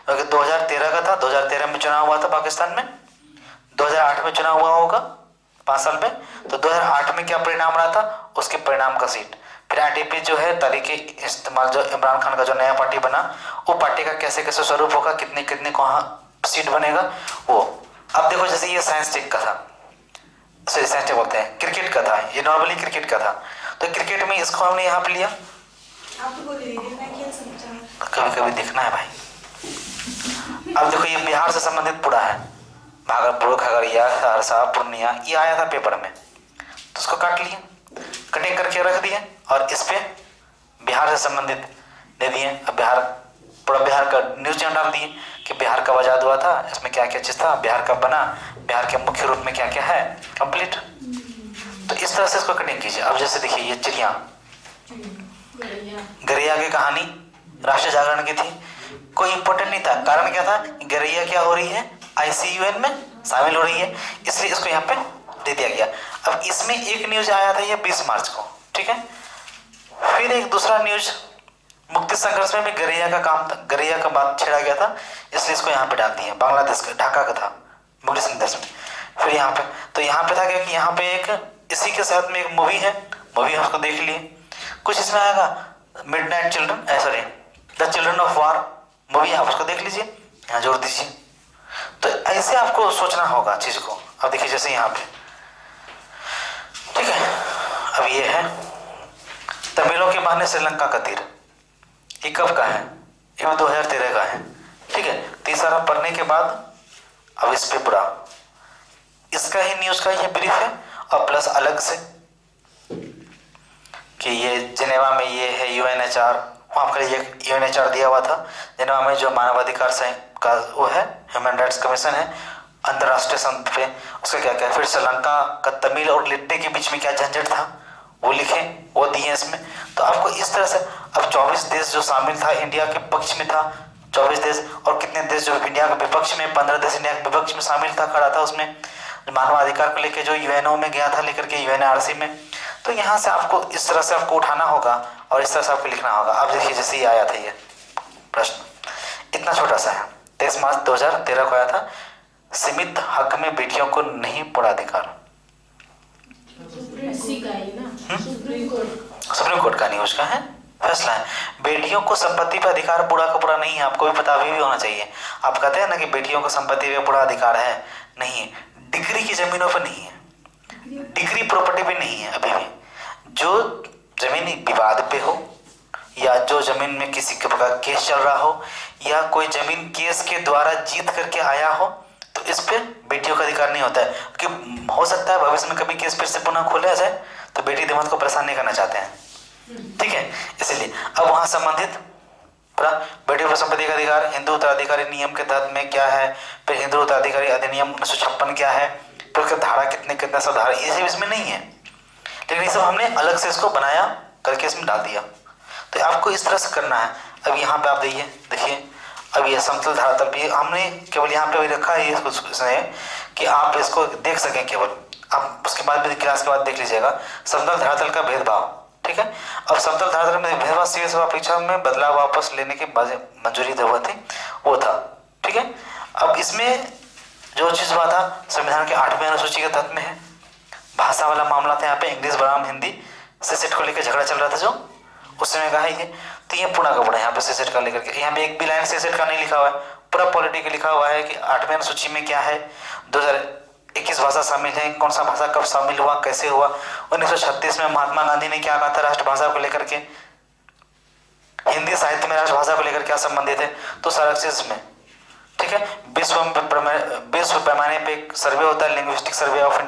क्योंकि 2013 का था, 2013 में चुनाव हुआ था पाकिस्तान में, 2008 में चुनाव हुआ होगा 5 साल में, तो 2008 में क्या परिणाम रहा था उसके परिणाम का सीट। फिर आईटीपी जो है तरीके इस्तेमाल, जो इमरान खान का जो नया पार्टी बना वो पार्टी का कैसे कैसे स्वरूप होगा, कितने कितने कहाँ सीट बनेगा वो। अब देखो जैसे ये साइंस टेक का था, साइंस टेक बोलते हैं, क्रिकेट का था, ये नॉर्मली क्रिकेट का था, तो क्रिकेट में इसको हमने यहाँ पे लिया। आप तो बोल रही थी मैं खेल समझा, कभी कभी देखना है भाई। अब देखो ये बिहार से संबंधित पूरा है, भागलपुर, खगड़िया, सहरसा, पूर्णिया, ये आया था पेपर में, तो उसको काट लिए, कटिंग करके रख दिए और इस पे बिहार से संबंधित दे दिए। अब बिहार, पूरा बिहार का न्यूज चैनल डाल दिए कि बिहार कब आज़ाद हुआ था, इसमें क्या क्या चीज़ था, बिहार कब बना, बिहार के मुख्य रूप में क्या क्या है, कंप्लीट। तो इस तरह से इसको कटिंग कीजिए। अब जैसे देखिए ये चिड़िया, गरैया की कहानी राष्ट्रीय जागरण की थी, कोई इंपॉर्टेंट नहीं था, कारण क्या था, गरैया क्या हो रही है, ICUN में शामिल हो रही है, इसलिए इसको यहाँ पे दे दिया गया। अब इसमें एक न्यूज आया था ये 20 मार्च को, ठीक है। फिर एक दूसरा न्यूज मुक्ति संघर्ष में भी गरैया का काम था, गरैया का बात छेड़ा गया था, इसलिए इसको यहाँ पे डाल दिया, बांग्लादेश का ढाका का था मुक्ति संघर्ष में। फिर यहाँ पे, तो यहाँ पे था क्या कि यहाँ पे एक इसी के साथ में एक मूवी है, मूवी हम उसको देख लिए। कुछ इसमें आएगा midnight children, sorry the children of war movie, आप उसको देख लीजिए, यहाँ जोड़ दीजिए। तो ऐसे आपको सोचना होगा चीज को। अब देखिए जैसे यहाँ पे, ठीक है, अब ये है तमिलों के बहाने श्रीलंका का तीर, ये कब का है, ये 2013 का है, ठीक है। तो ये सारा पढ़ने के बाद अब इस पे पूरा इसका ही न्यूज का ये ब्रीफ है, और प्लस अलग से कि ये जिनेवा में ये है UNHR, वहाँ पर ये UNHR दिया हुआ था, जिनेवा में जो मानवाधिकार का वो है, ह्यूमन राइट्स कमीशन है अंतर्राष्ट्रीय संघ पे, उसका क्या क्या है। फिर श्रीलंका का तमिल और लिट्टे के बीच में क्या झंझट था वो लिखे, वो दिए इसमें। तो आपको इस तरह से, अब 24 देश जो शामिल था इंडिया के पक्ष में था, 24 देश, और कितने देश जो इंडिया के विपक्ष में, 15 देश इंडिया के विपक्ष में शामिल था, खड़ा था उसमें, मानवाधिकार को लेकर जो UNO में गया था लेकर के UNRC में। तो यहाँ से आपको इस तरह से आपको उठाना होगा और इस तरह से आपको लिखना होगा। अब देखिए जैसे ये आया था, ये प्रश्न इतना छोटा सा है, 23 मार्च 2013 को आया था, सीमित हक में बेटियों को नहीं पूरा अधिकार। सुप्रीम कोर्ट का न्यूज का है, फैसला है, बेटियों को संपत्ति पर अधिकार पूरा का पूरा नहीं है। आपको भी पता भी होना चाहिए। आप कहते हैं ना कि बेटियों को संपत्ति पे पूरा अधिकार है, नहीं, डिग्री की जमीनों पर नहीं है, डिग्री प्रॉपर्टी पे नहीं है। अभी भी जो जमीन विवाद पे हो, या जो जमीन में किसी का केस चल रहा हो, या कोई जमीन केस के द्वारा जीत करके आया हो, तो इस पे बेटियों का अधिकार नहीं होता है। कि हो सकता है भविष्य में कभी केस फिर से पुनः खोला जाए, तो बेटी दामाद को परेशान नहीं करना चाहते हैं, ठीक है, इसलिए। अब वहां संबंधित पूरा बेटियों पर संपत्ति का अधिकार हिंदू उत्तराधिकारी नियम के तहत में क्या है, फिर हिंदू उत्तराधिकारी अधिनियम 1956 क्या है, फिर उसका धारा कितने सब धारा, ये सब इसमें नहीं है, लेकिन ये सब हमने अलग से इसको बनाया करके इसमें डाल दिया। तो आपको इस तरह से करना है। अब यहाँ पे आप देखिए, अब ये समतल धरातल भी हमने केवल यहाँ पे भी रखा है इसने कि आप इसको देख सकें केवल, आप उसके बाद भी क्लास के बाद देख लीजिएगा समतल धरातल का भेदभाव, ठीक है। अब समतल धरातल में भेदभाव सीएस परीक्षा में बदलाव वापस लेने की मंजूरी दी हुई थी, वो था, ठीक है। अब इसमें जो चीज़ हुआ था संविधान के 8वें अनुसूची के तहत में है, भाषा वाला मामला था यहाँ पे, इंग्लिश बनाम हिंदी से सेट को लेकर झगड़ा चल रहा था जो उस समय का है ये। तो ये पूरा का पूरा यहाँ पे सेट का लेकर के, यहाँ पे एक भी लाइन सेट का नहीं लिखा हुआ है, पूरा पॉलिटी का लिखा हुआ है कि 8वें अनुसूची में क्या है, 2021 भाषा शामिल है, कौन सा भाषा कब शामिल हुआ, कैसे हुआ, 1936 में महात्मा गांधी ने क्या कहा था राष्ट्रभाषा को लेकर के, हिंदी साहित्य में राष्ट्रभाषा को लेकर क्या संबंधित है, तो सारा चीज में, ठीक है। विश्व पैमाने पे एक सर्वे होता है, लिंग्विस्टिक सर्वे ऑफ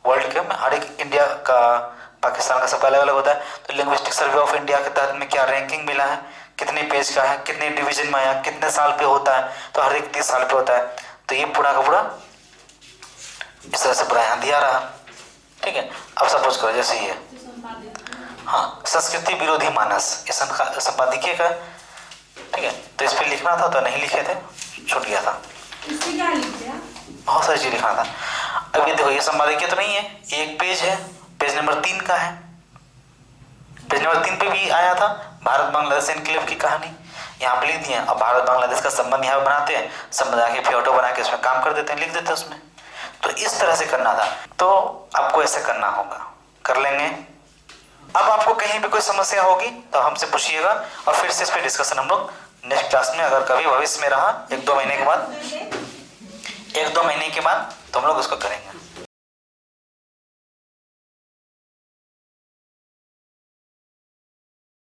वर्ल्ड के, हर एक इंडिया का पाकिस्तान का सबका अलग अलग होता है। तो लिंग्विस्टिक सर्वे ऑफ इंडिया के तहत में क्या रैंकिंग मिला है, कितने पेज का है, कितने डिवीजन में आया, कितने साल पे होता है, तो हर एक 30 साल पे होता है। तो ये पूरा का पूरा इस तरह से पूरा यहाँ दिया रहा। ठीक है, अब सपोज करो जैसे ये, हाँ, संस्कृति विरोधी मानस, ये संपादकीय का। ठीक है, तो इस पर लिखना था तो नहीं लिखे थे, छूट गया था। इसमें क्या लिखते हैं? बहुत सारी चीज लिखना था। अब ये देखो, ये संपादकीय तो नहीं है, ये एक पेज है, पेज नंबर 3 का है। पेज नंबर 3 पे भी आया था भारत बांग्लादेश एनक्लेव की कहानी, यहाँ पे लिख दिए। अब भारत बांग्लादेश का संबंध यहाँ बनाते हैं, संबंध आके फोटो बना के उसमें काम कर देते हैं, लिख देते हैं उसमें। तो इस तरह से करना था, तो आपको ऐसे करना होगा, कर लेंगे। अब आपको कहीं पे कोई समस्या होगी तो हमसे पूछिएगा, और फिर से इस पर डिस्कशन हम लोग नेक्स्ट क्लास में, अगर कभी भविष्य में रहा 1-2 महीने के बाद, 1-2 महीने के बाद तो हम लोग उसको करेंगे।